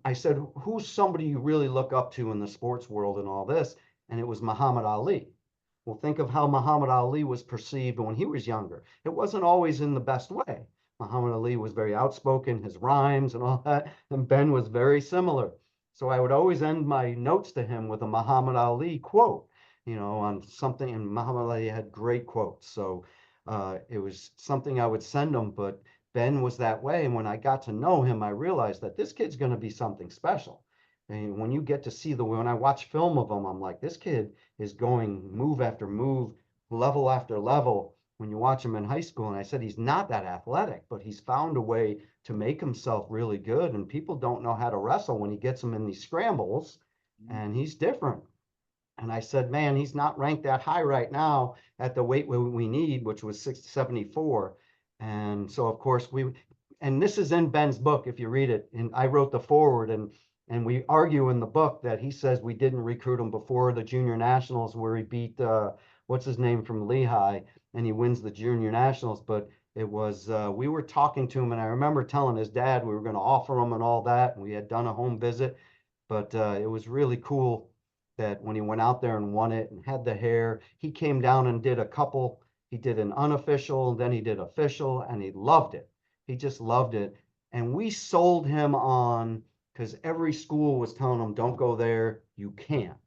I said, who's somebody you really look up to in the sports world and all this? And it was Muhammad Ali. Well, think of how Muhammad Ali was perceived when he was younger. It wasn't always in the best way. Muhammad Ali was very outspoken, his rhymes and all that, and Ben was very similar. So I would always end my notes to him with a Muhammad Ali quote, on something, and Muhammad Ali had great quotes. So it was something I would send him, but Ben was that way. And when I got to know him, I realized that this kid's going to be something special. And when you get to see when I watch film of him, I'm like, this kid is going move after move, level after level. When you watch him in high school, and I said he's not that athletic, but he's found a way to make himself really good. And people don't know how to wrestle when he gets them in these scrambles, and he's different. And I said, man, he's not ranked that high right now at the weight we need, which was 674. And so, of course, and this is in Ben's book, if you read it. And I wrote the forward, and we argue in the book that he says we didn't recruit him before the junior nationals, where he beat, what's his name from Lehigh, and he wins the junior nationals. But it was, we were talking to him, and I remember telling his dad we were going to offer him and all that. And we had done a home visit, but it was really cool that when he went out there and won it and had the hair, he came down and did a couple. He did an unofficial, then he did official, and he loved it. He just loved it. And we sold him on, because every school was telling him, don't go there, you can't.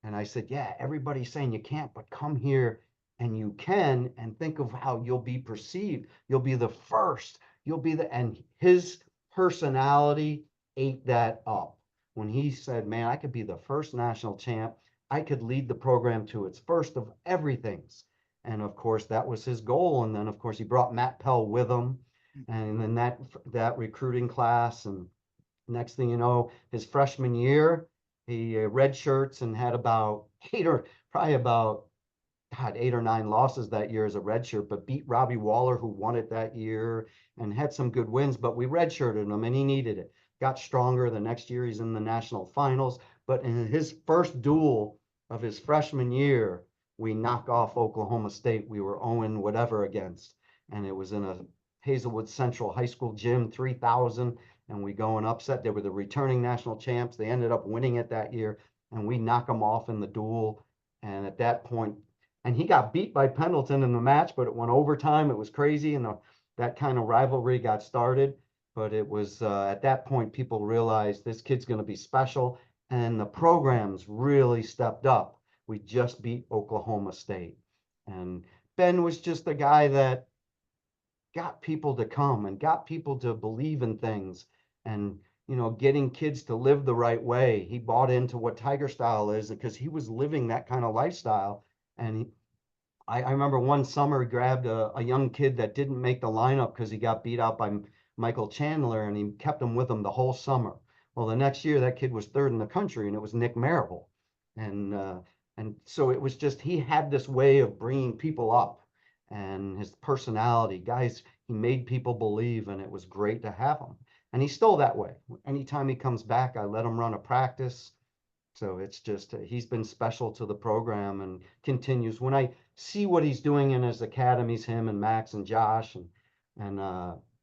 And I said, yeah, everybody's saying you can't, but come here and you can, and think of how you'll be perceived. You'll be the first. You'll be the, and his personality ate that up. When he said, man, I could be the first national champ. I could lead the program to its first of everything's. And of course, that was his goal. And then, of course, he brought Matt Pell with him. And then that recruiting class. And next thing you know, his freshman year, he red shirts and had about probably about had 8 or 9 losses that year as a redshirt, but beat Robbie Waller, who won it that year, and had some good wins. But we redshirted him, and he needed it. Got stronger. The next year, he's in the national finals. But in his first duel of his freshman year, we knock off Oklahoma State. We were 0 whatever against, and it was in a Hazelwood Central High School gym, 3,000, and we go and upset. They were the returning national champs. They ended up winning it that year, and we knock them off in the duel. And at that point, and he got beat by Pendleton in the match, but it went overtime. It was crazy, and that kind of rivalry got started. But it was at that point people realized this kid's going to be special, and the programs really stepped up. We just beat Oklahoma State, and Ben was just a guy that got people to come and got people to believe in things, and getting kids to live the right way. He bought into what Tiger Style is because he was living that kind of lifestyle. And I remember one summer he grabbed a young kid that didn't make the lineup because he got beat out by Michael Chandler, and he kept him with him the whole summer. Well, the next year that kid was third in the country, and it was Nick Marable. And so it was just, he had this way of bringing people up, and his personality, guys, he made people believe, and it was great to have him. And he's still that way. Anytime he comes back, I let him run a practice. So it's just, he's been special to the program and continues. When I see what he's doing in his academies, him and Max and Josh and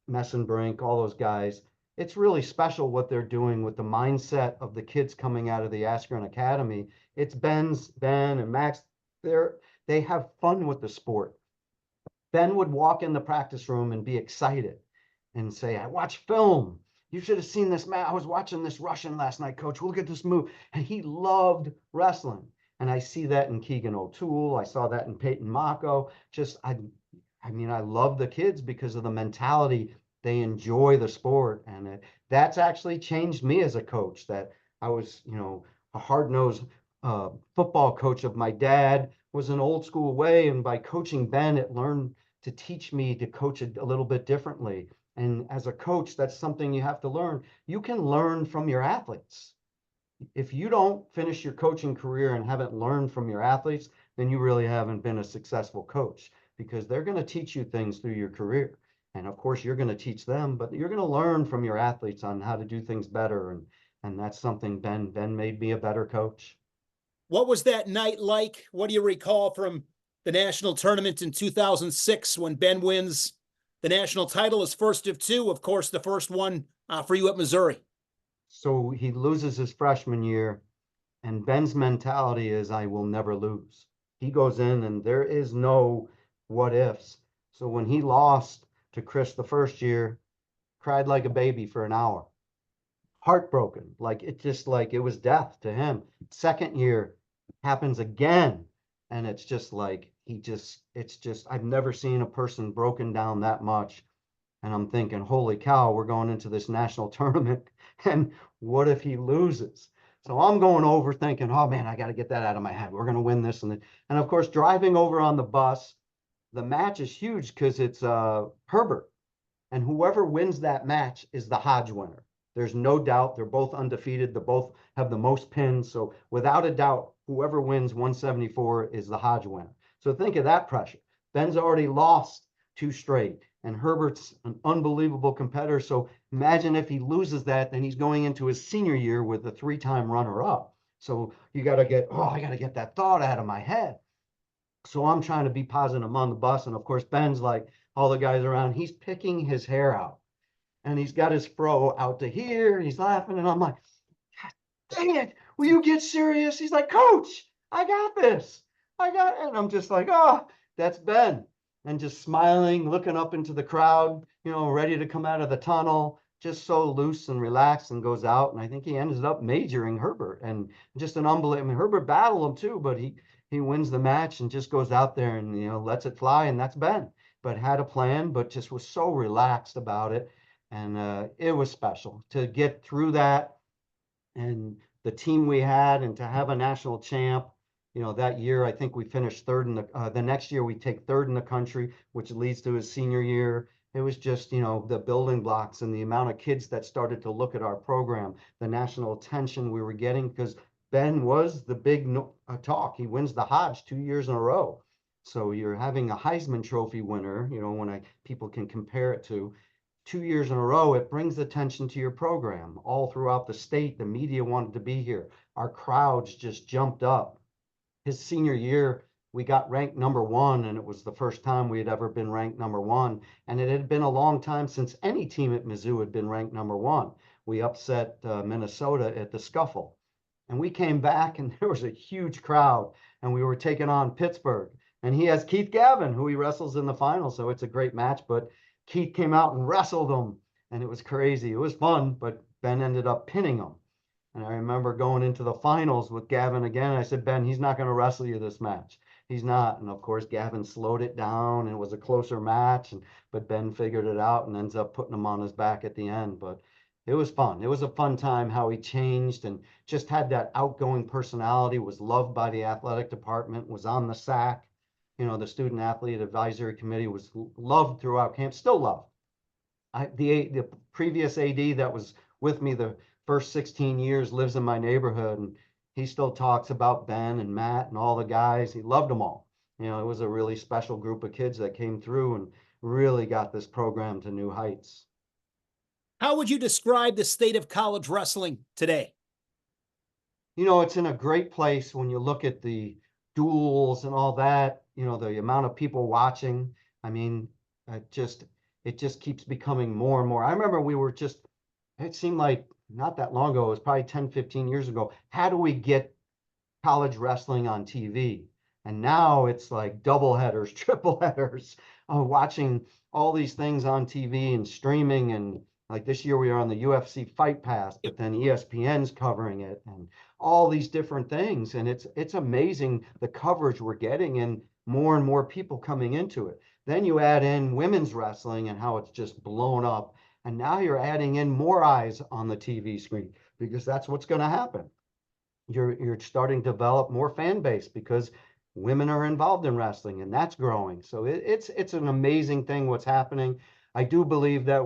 Messenbrink, all those guys, it's really special what they're doing with the mindset of the kids coming out of the Askren Academy. It's Ben and Max. They have fun with the sport. Ben would walk in the practice room and be excited and say, I watch film. You should have seen this, man. I was watching this Russian last night, coach. Look at this move. And he loved wrestling. And I see that in Keegan O'Toole. I saw that in Peyton Mako. I love the kids because of the mentality. They enjoy the sport. And that's actually changed me as a coach, that I was, a hard-nosed football coach of my dad, was an old school way. And by coaching Ben, it learned to teach me to coach it a little bit differently. And as a coach, that's something you have to learn. You can learn from your athletes. If you don't finish your coaching career and haven't learned from your athletes, then you really haven't been a successful coach, because they're going to teach you things through your career. And of course, you're going to teach them, but you're going to learn from your athletes on how to do things better. And that's something Ben made me a better coach. What was that night like? What do you recall from the national tournament in 2006 when Ben wins the national title, his first of two, of course, the first one for you at Missouri? So he loses his freshman year, and Ben's mentality is, I will never lose. He goes in and there is no what ifs. So when he lost to Chris the first year, cried like a baby for an hour. Heartbroken. Like it was death to him. Second year happens again. And it's just like, I've never seen a person broken down that much. And I'm thinking, holy cow, we're going into this national tournament. And what if he loses? So I'm going over thinking, oh man, I got to get that out of my head. We're going to win this. And of course, driving over on the bus, the match is huge because it's Herbert. And whoever wins that match is the Hodge winner. There's no doubt. They're both undefeated. They both have the most pins. So without a doubt, whoever wins 174 is the Hodge winner. So think of that pressure. Ben's already lost 2 straight, and Herbert's an unbelievable competitor. So imagine if he loses that, then he's going into his senior year with a 3-time runner-up. So I got to get that thought out of my head. So I'm trying to be positive. I'm on the bus, and of course, Ben's like all the guys around, he's picking his hair out. And he's got his fro out to here. He's laughing, and I'm like, God dang it, will you get serious? He's like, Coach, I got this. And I'm just like, oh, that's Ben. And just smiling, looking up into the crowd, ready to come out of the tunnel. just so loose and relaxed and goes out. And I think he ended up majoring Herbert, and just an unbelievable. I mean, Herbert battled him too, but he wins the match and just goes out there and lets it fly. And that's Ben. But had a plan, but just was so relaxed about it, and it was special to get through that. And the team we had, and to have a national champ. That year I think we finished third in the next year we take third in the country, which leads to his senior year. It was just, the building blocks and the amount of kids that started to look at our program, the national attention we were getting, because Ben was the big talk. He wins the Hodge 2 years in a row. So you're having a Heisman Trophy winner, when people can compare it to 2 years in a row, it brings attention to your program. All throughout the state, the media wanted to be here. Our crowds just jumped up. His senior year, we got ranked #1, and it was the first time we had ever been ranked #1. And it had been a long time since any team at Mizzou had been ranked #1. We upset Minnesota at the Scuffle. And we came back, and there was a huge crowd, and we were taking on Pittsburgh. And he has Keith Gavin, who he wrestles in the final, so it's a great match. But Keith came out and wrestled him, and it was crazy. It was fun, but Ben ended up pinning him. And I remember going into the finals with Gavin again. I said, Ben, he's not going to wrestle you this match. He's not. And of course, Gavin slowed it down, and it was a closer match. But Ben figured it out and ends up putting him on his back at the end. But it was fun. It was a fun time how he changed and just had that outgoing personality, was loved by the athletic department, was on the SAC. The Student Athlete Advisory Committee was loved throughout camp, still loved. The previous AD that was with me the first 16 years lives in my neighborhood, and he still talks about Ben and Matt and all the guys. He loved them all. It was a really special group of kids that came through and really got this program to new heights. How would you describe the state of college wrestling today? It's in a great place when you look at the duels and all that, the amount of people watching. I mean, it just keeps becoming more and more. I remember it seemed like not that long ago, it was probably 10, 15 years ago. How do we get college wrestling on TV? And now it's like double headers, triple headers, watching all these things on TV and streaming. And like this year we are on the UFC Fight Pass, but then ESPN's covering it and all these different things. And it's amazing the coverage we're getting and more people coming into it. Then you add in women's wrestling and how it's just blown up. And now you're adding in more eyes on the TV screen, because that's what's going to happen. You're starting to develop more fan base because women are involved in wrestling, and that's growing. So it's an amazing thing what's happening. I do believe that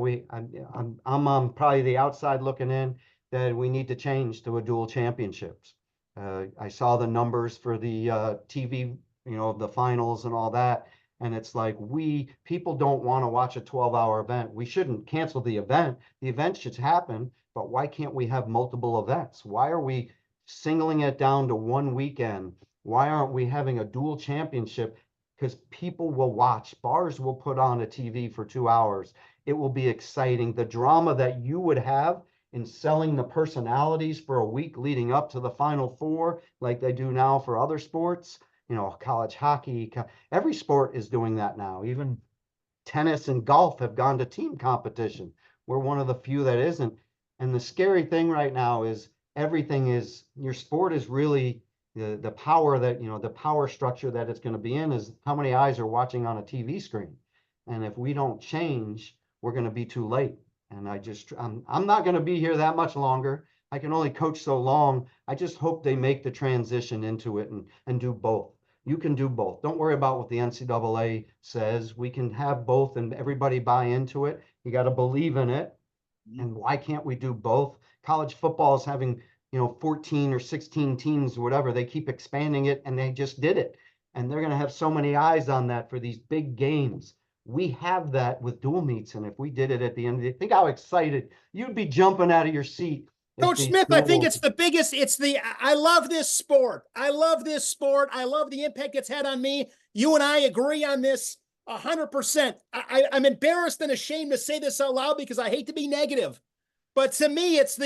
I'm on probably the outside looking in, that we need to change to a dual championships. I saw the numbers for the TV, the finals and all that. And it's like, people don't want to watch a 12-hour event. We shouldn't cancel the event. The event should happen, but why can't we have multiple events? Why are we singling it down to one weekend? Why aren't we having a dual championship? Because people will watch. Bars will put on a TV for 2 hours. It will be exciting. The drama that you would have in selling the personalities for a week leading up to the Final Four, like they do now for other sports. College hockey, every sport is doing that now. Even tennis and golf have gone to team competition. We're one of the few that isn't. And the scary thing right now is your sport is really the power that, the power structure that it's going to be in is how many eyes are watching on a TV screen. And if we don't change, we're going to be too late. And I'm not going to be here that much longer. I can only coach so long. I just hope they make the transition into it and do both. You can do both. Don't worry about what the NCAA says. We can have both and everybody buy into it. You got to believe in it. And why can't we do both? College football is having, 14 or 16 teams or whatever. They keep expanding it, and they just did it. And they're going to have so many eyes on that for these big games. We have that with dual meets. And if we did it at the end of the day, think how excited you'd be jumping out of your seat. Coach Smith, I think it's the biggest. I love this sport. I love this sport. I love the impact it's had on me. You and I agree on this 100%. I'm embarrassed and ashamed to say this out loud because I hate to be negative. But to me, it's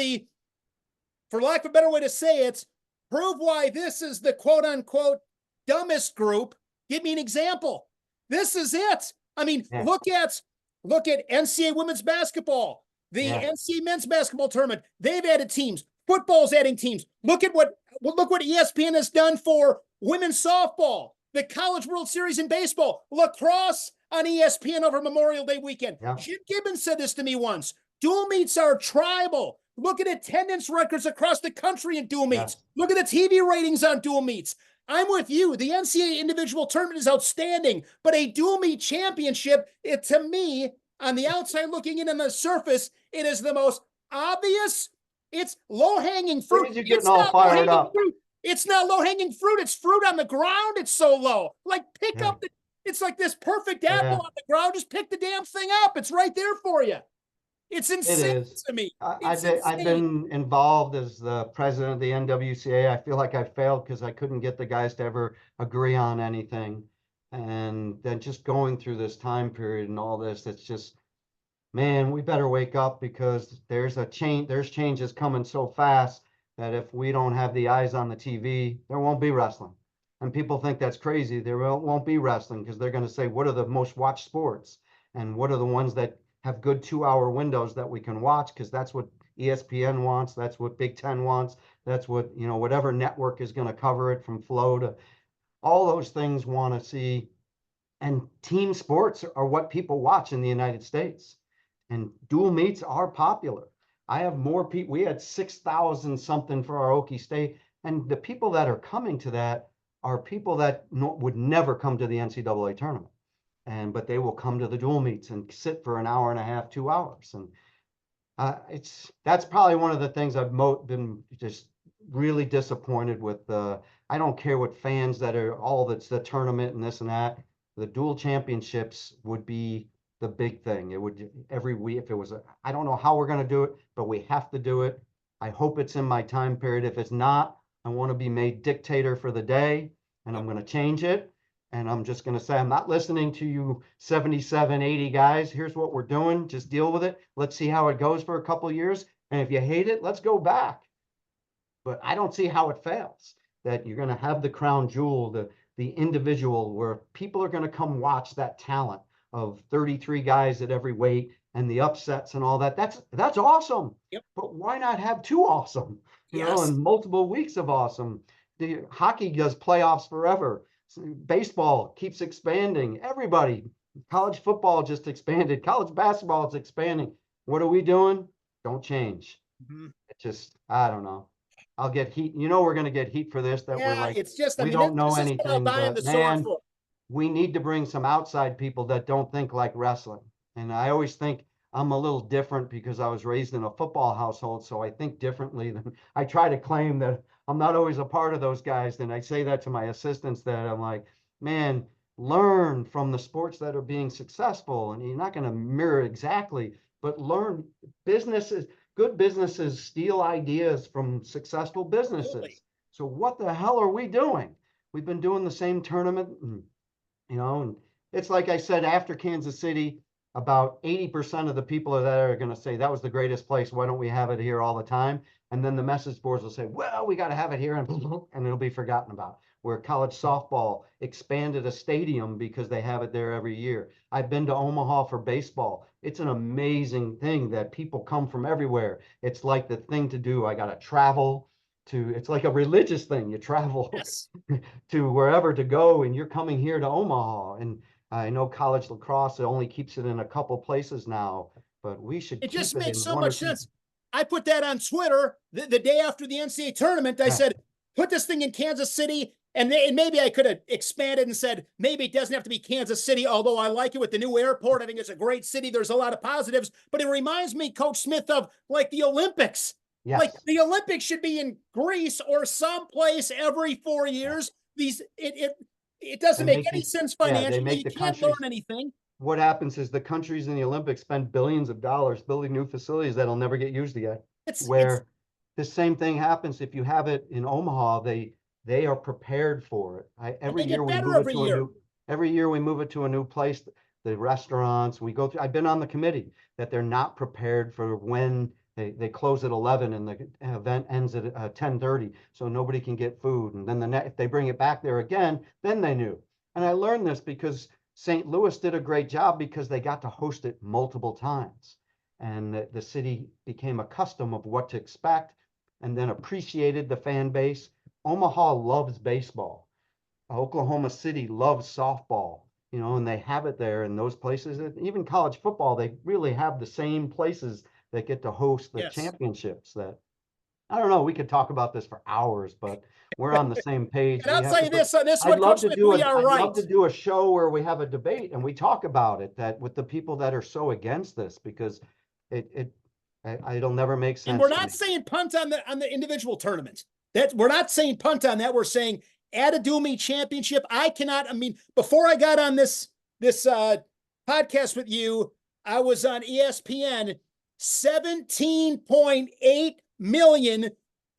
for lack of a better way to say it, prove why this is the quote unquote dumbest group. Give me an example. This is it. I mean, look at NCAA women's basketball. The Yeah. NCAA men's basketball tournament, they've added teams. Football's adding teams. Look what ESPN has done for women's softball, the College World Series in baseball, lacrosse on ESPN over Memorial Day weekend. Yeah. Jim Gibbons said this to me once. Dual meets are tribal. Look at attendance records across the country in dual meets. Yes. Look at the TV ratings on dual meets. I'm with you. The NCAA individual tournament is outstanding, but a dual meet championship, to me, on the outside looking in on the surface, it is the most obvious. It's low-hanging fruit. You're getting It's all not fired low-hanging up. fruit. It's not low-hanging fruit. It's fruit on the ground. It's so low. Like pick Yeah. up the. It's like this perfect apple Yeah. on the ground. Just pick the damn thing up. It's right there for you. It's It insane is. to me. I've It's been, I've insane. been involved as the president of the NWCA. I feel like I failed because I couldn't get the guys to ever agree on anything. And then just going through this time period and all this, it's just, man, we better wake up because there's changes coming so fast that if we don't have the eyes on the TV, there won't be wrestling. And people think that's crazy. There won't be wrestling because they're going to say, what are the most watched sports? And what are the ones that have good 2 hour windows that we can watch? Because that's what ESPN wants. That's what Big Ten wants. That's what, whatever network is going to cover it from Flow to all those things want to see. And team sports are what people watch in the United States. And dual meets are popular. I have more people. We had 6,000 something for our Okie State. And the people that are coming to that are people that would never come to the NCAA tournament. But they will come to the dual meets and sit for an hour and a half, 2 hours. And that's probably one of the things I've been just really disappointed with. I don't care what fans that are that's the tournament and this and that. The dual championships would be the big thing. It would every week if it was. I don't know how we're going to do it, but we have to do it. I hope it's in my time period. If it's not, I want to be made dictator for the day, and I'm going to change it. And I'm just going to say, I'm not listening to you 77, 80 guys. Here's what we're doing. Just deal with it. Let's see how it goes for a couple of years. And if you hate it, let's go back. But I don't see how it fails. That you're going to have the crown jewel, the individual where people are going to come watch that talent of 33 guys at every weight and the upsets and all that. That's awesome. Yep. But why not have two awesome, Yes. and multiple weeks of awesome? The hockey does playoffs forever. Baseball keeps expanding. Everybody, college football just expanded. College basketball is expanding. What are we doing? Don't change. Mm-hmm. It just, I don't know. I'll get heat. We're going to get heat for this, that we're Yeah, like, it's just, we don't know this is what I'll anything, die on but the sword man, for. we need to bring some outside people that don't think like wrestling. And I always think I'm a little different because I was raised in a football household, so I think differently than I try to claim that I'm not always a part of those guys. And I say that to my assistants that I'm like, man, learn from the sports that are being successful. And you're not going to mirror exactly, but learn. Good businesses steal ideas from successful businesses. Absolutely. So what the hell are we doing? We've been doing the same tournament, and it's like I said, after Kansas City, about 80% of the people are going to say that was the greatest place. Why don't we have it here all the time? And then the message boards will say, well, we got to have it here, and it'll be forgotten about. Where college softball expanded a stadium because they have it there every year. I've been to Omaha for baseball. It's an amazing thing that people come from everywhere. It's like the thing to do. I got to travel it's like a religious thing. You travel Yes. to wherever to go, and you're coming here to Omaha. And I know college lacrosse only keeps it in a couple places now, but we should It just keep it makes in so one or much two. sense. I put that on Twitter the day after the NCAA tournament. I Yeah. said, put this thing in Kansas City. And maybe I could have expanded and said, maybe it doesn't have to be Kansas City, although I like it with the new airport. I think it's a great city. There's a lot of positives, but it reminds me, Coach Smith, of like the Olympics. Yes. Like the Olympics should be in Greece or someplace every 4 years. It doesn't make any sense financially. They make You the can't learn countries. anything. What happens is the countries in the Olympics spend billions of dollars building new facilities that'll never get used again. It's The same thing happens if you have it in Omaha. They are prepared for it. and they get better every year. Every year we move it to a new place. The restaurants we go through. I've been on the committee that they're not prepared for when they close at 11 and the event ends at 10:30, so nobody can get food. And then if they bring it back there again, then they knew. And I learned this because St. Louis did a great job because they got to host it multiple times. and the city became accustomed of what to expect and then appreciated the fan base. Omaha loves baseball. Oklahoma City loves softball, and they have it there in those places. Even college football, they really have the same places that get to host the Yes. championships. That I don't know. We could talk about this for hours, but we're on the same page. And We I'll have tell to you put. this, this is what Coach Smith, we are I'd love right. to do a show where we have a debate and we talk about it, that with the people that are so against this, because it'll never make And sense we're to not me. saying punt on the individual tournament. We're not saying punt on that. We're saying add a do me championship. I mean, before I got on this podcast with you, I was on ESPN. 17.8 million,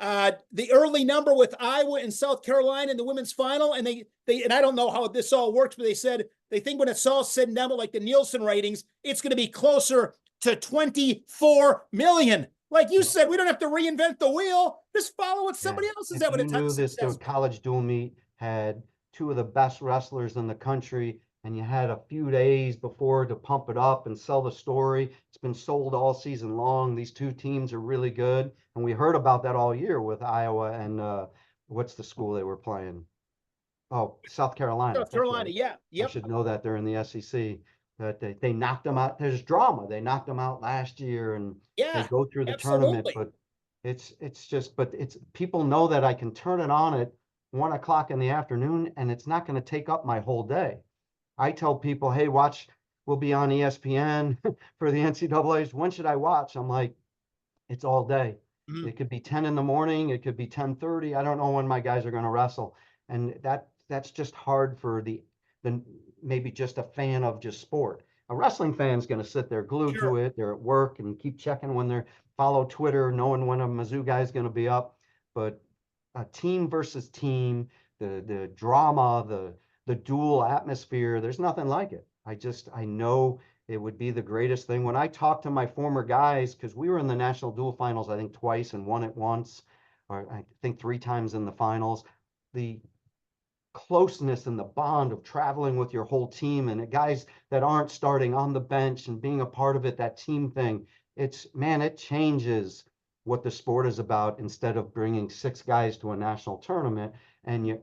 the early number with Iowa and South Carolina in the women's final. And they and I don't know how this all works, but they said they think when it's all said and done with like the Nielsen ratings, it's going to be closer to 24 million. Like you said, we don't have to reinvent the wheel. Just follow what Yeah. somebody else is If having you a ton knew of this, the success. college dual meet had two of the best wrestlers in the country, and you had a few days before to pump it up and sell the story. It's been sold all season long. These two teams are really good. And we heard about that all year with Iowa and what's the school they were playing? Oh, South Carolina. South That's Carolina, right. yeah, I yep, should know that they're in the SEC. That they knocked them out. There's drama. They knocked them out last year, and they yeah, go through the tournament. absolutely. But it's people know that I can turn it on at 1 o'clock in the afternoon, and it's not going to take up my whole day. I tell people, hey, watch. We'll be on ESPN for the NCAA's. When should I watch? I'm like, it's all day. Mhm. It could be 10 in the morning. It could be 10:30. I don't know when my guys are going to wrestle. And that's just hard for the maybe just a fan of just sport. A wrestling fan's going to sit there glued Sure. to it. They're at work and keep checking when they're follow Twitter, knowing when a Mizzou guy is going to be up. But a team versus team, the drama, the dual atmosphere, there's nothing like it. I know it would be the greatest thing. When I talk to my former guys, because we were in the national dual finals, I think twice and won it once, or I think three times in the finals. The closeness and the bond of traveling with your whole team and the guys that aren't starting on the bench and being a part of it, that team thing, it changes what the sport is about instead of bringing six guys to a national tournament. And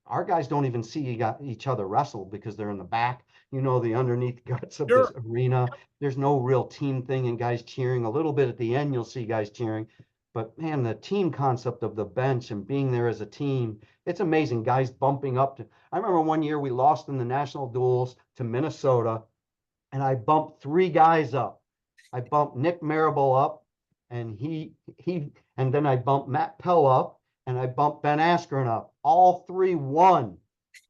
our guys don't even see each other wrestle because they're in the back, the underneath guts of this Sure. arena. There's no real team thing and guys cheering. A little bit at the end, you'll see guys cheering. But man, the team concept of the bench and being there as a team, it's amazing. Guys bumping up to. I remember one year we lost in the national duels to Minnesota, and I bumped three guys up. I bumped Nick Marable up, and and then I bumped Matt Pell up, and I bumped Ben Askren up. All three won.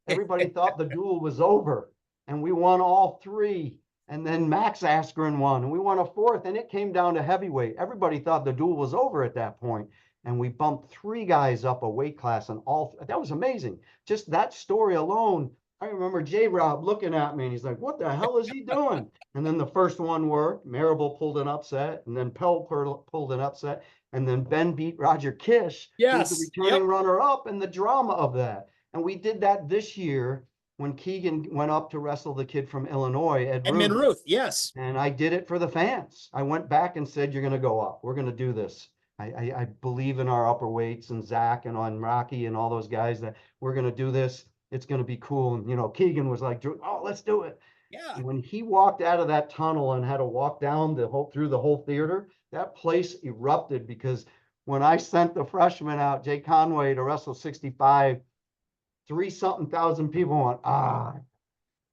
Everybody thought the duel was over, and we won all three. And then Max Askren won, and we won a fourth, and it came down to heavyweight. Everybody thought the duel was over at that point, and we bumped three guys up a weight class, and that was amazing. Just that story alone. I remember J. Rob looking at me, and he's like, "What the hell is he doing?" And then the first one worked. Marable pulled an upset, and then Pell pulled an upset, and then Ben beat Roger Kish, who's the Yes. returning Yep. runner-up, and the drama of that. And we did that this year when Keegan went up to wrestle the kid from Illinois, Ed Edmund Ruth. Ruth. Yes. And I did it for the fans. I went back and said, you're going to go up. We're going to do this. I believe in our upper weights and Zach and on Rocky and all those guys that we're going to do this. It's going to be cool. And, Keegan was like, oh, let's do it. Yeah. When he walked out of that tunnel and had to walk down through the whole theater, that place erupted because when I sent the freshman out, Jay Conway, to wrestle 65, 3-something thousand people went,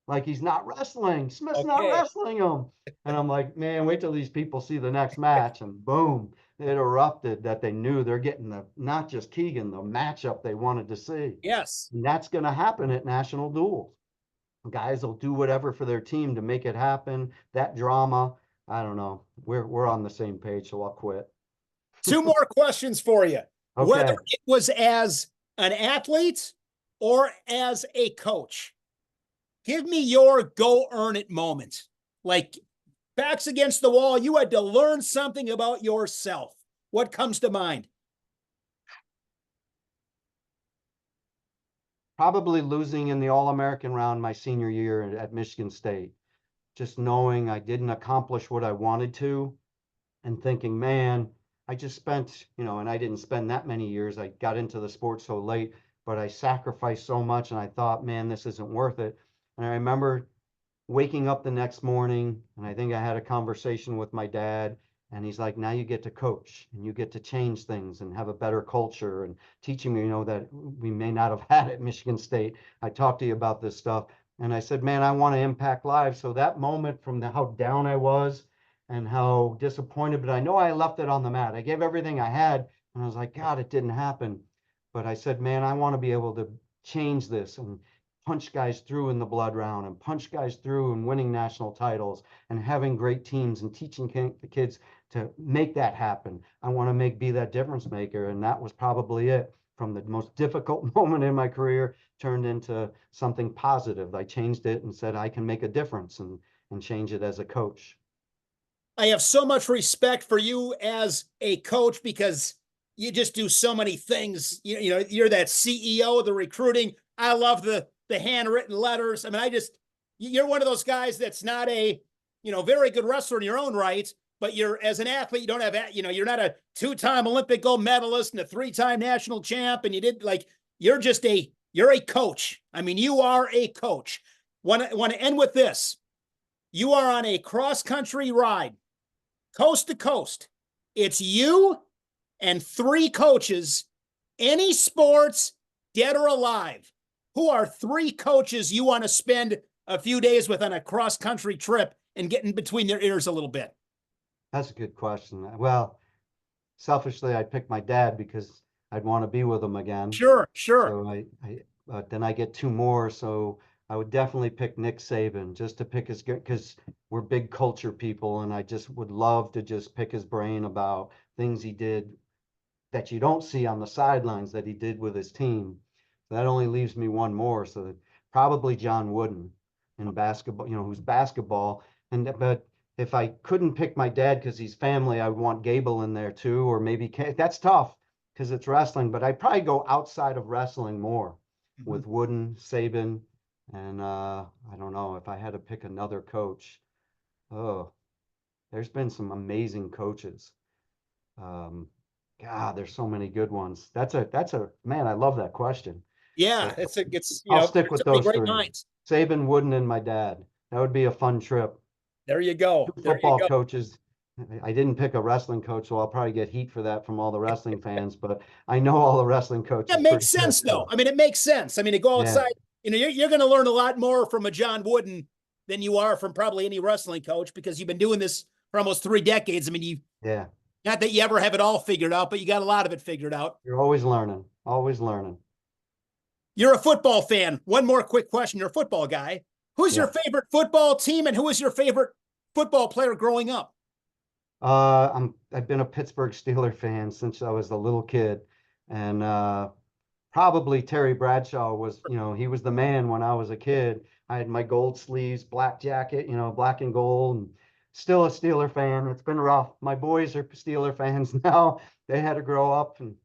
like he's not wrestling. Smith's not Okay. wrestling him. And I'm like, man, wait till these people see the next match. And boom, it erupted that they knew they're getting not just Keegan, the matchup they wanted to see. Yes. And that's going to happen at national duels. Guys will do whatever for their team to make it happen. That drama, I don't know. We're on the same page, so I'll quit. Two more questions for you. Whether Okay. it was as an athlete or as a coach, give me your go earn it moment. Like backs against the wall, you had to learn something about yourself. What comes to mind? Probably losing in the All-American round my senior year at Michigan State. Just knowing I didn't accomplish what I wanted to. and thinking, man, I just spent, and I didn't spend that many years. I got into the sport so late, but I sacrificed so much and I thought, man, this isn't worth it. And I remember waking up the next morning, and I think I had a conversation with my dad, and he's like, now you get to coach and you get to change things and have a better culture, and teaching me, that we may not have had at Michigan State. I talked to you about this stuff. And I said, man, I want to impact lives. So that moment, from how down I was and how disappointed, but I know I left it on the mat. I gave everything I had, and I was like, God, it didn't happen. But I said, man, I want to be able to change this and punch guys through in the blood round and punch guys through and winning national titles and having great teams and teaching the kids to make that happen. I want to be that difference maker. And that was probably it. From the most difficult moment in my career turned into something positive. I changed it and said, I can make a difference, and change it as a coach. I have so much respect for you as a coach because you just do so many things. You're that CEO of the recruiting. I love the handwritten letters. I mean, you're one of those guys that's not a, very good wrestler in your own right, but as an athlete, you don't have, you're not a 2-time Olympic gold medalist and a 3-time national champ. And you're a coach. I mean, you are a coach. Want to end with this. You are on a cross-country ride, coast to coast. It's you and 3 coaches, any sports, dead or alive. Who are 3 coaches you want to spend a few days with on a cross-country trip and get in between their ears a little bit? That's a good question. Well, selfishly, I'd pick my dad because I'd want to be with him again. Sure. So but then I get 2 more. So I would definitely pick Nick Saban, just to pick his, because we're big culture people, and I just would love to just pick his brain about things he did that you don't see on the sidelines that he did with his team. So that only leaves me 1 more. So probably John Wooden in basketball, who's basketball. But if I couldn't pick my dad because he's family, I would want Gable in there too, or maybe that's tough because it's wrestling. But I'd probably go outside of wrestling more with Wooden, Saban, and I don't know if I had to pick another coach. Oh, there's been some amazing coaches. God, there's so many good ones. That's a man. I love that question. Yeah, But I'll stick so with many those great 3: minds. Saban, Wooden, and my dad. That would be a fun trip. There you go. 2 football coaches. I didn't pick a wrestling coach, so I'll probably get heat for that from all the wrestling fans. But I know all the wrestling coaches That makes pretty good sense, though. too. I mean, it makes sense. I mean, to go Yeah, outside, you're going to learn a lot more from a John Wooden than you are from probably any wrestling coach because you've been doing this for almost 3 decades. I mean, yeah. not that you ever have it all figured out, but you got a lot of it figured out. You're always learning. Always learning. You're a football fan. One more quick question. You're a football guy. Who's your Yeah. favorite football team and who was your favorite football player growing up? I've been a Pittsburgh Steeler fan since I was a little kid, and probably Terry Bradshaw was, he was the man when I was a kid. I had my gold sleeves, black jacket, black and gold, and still a Steeler fan. It's been rough. My boys are Steeler fans now. They had to grow up, and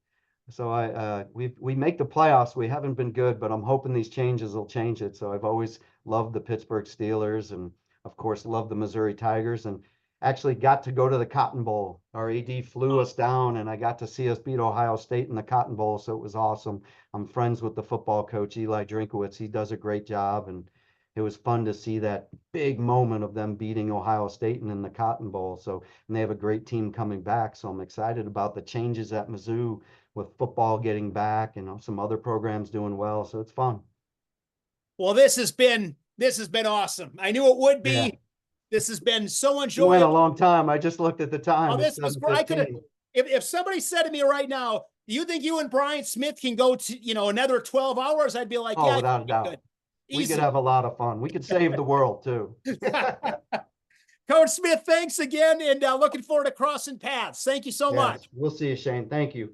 so we make the playoffs. We haven't been good, but I'm hoping these changes will change it. So I've always loved the Pittsburgh Steelers, and of course loved the Missouri Tigers, and actually got to go to the Cotton Bowl. Our AD flew us down, and I got to see us beat Ohio State in the Cotton Bowl. So it was awesome. I'm friends with the football coach, Eli Drinkowitz. He does a great job, and it was fun to see that big moment of them beating Ohio State and in the Cotton Bowl. So, and they have a great team coming back. So I'm excited about the changes at Mizzou with football getting back and some other programs doing well. So it's fun. Well, this has been awesome. I knew it would Yeah. be. This has been so You went a enjoyable. long time. I just looked at the time. Oh, It's this was great. I could have, 7:15. if somebody said to me right now, do you think you and Brian Smith can go to, another 12 hours? I'd be like, Oh, yeah, without a doubt. good. We Easy. could have a lot of fun. We could save the world too. Coach Smith, thanks again. And looking forward to crossing paths. Thank you so much. Yes, we'll see you, Shane. Thank you.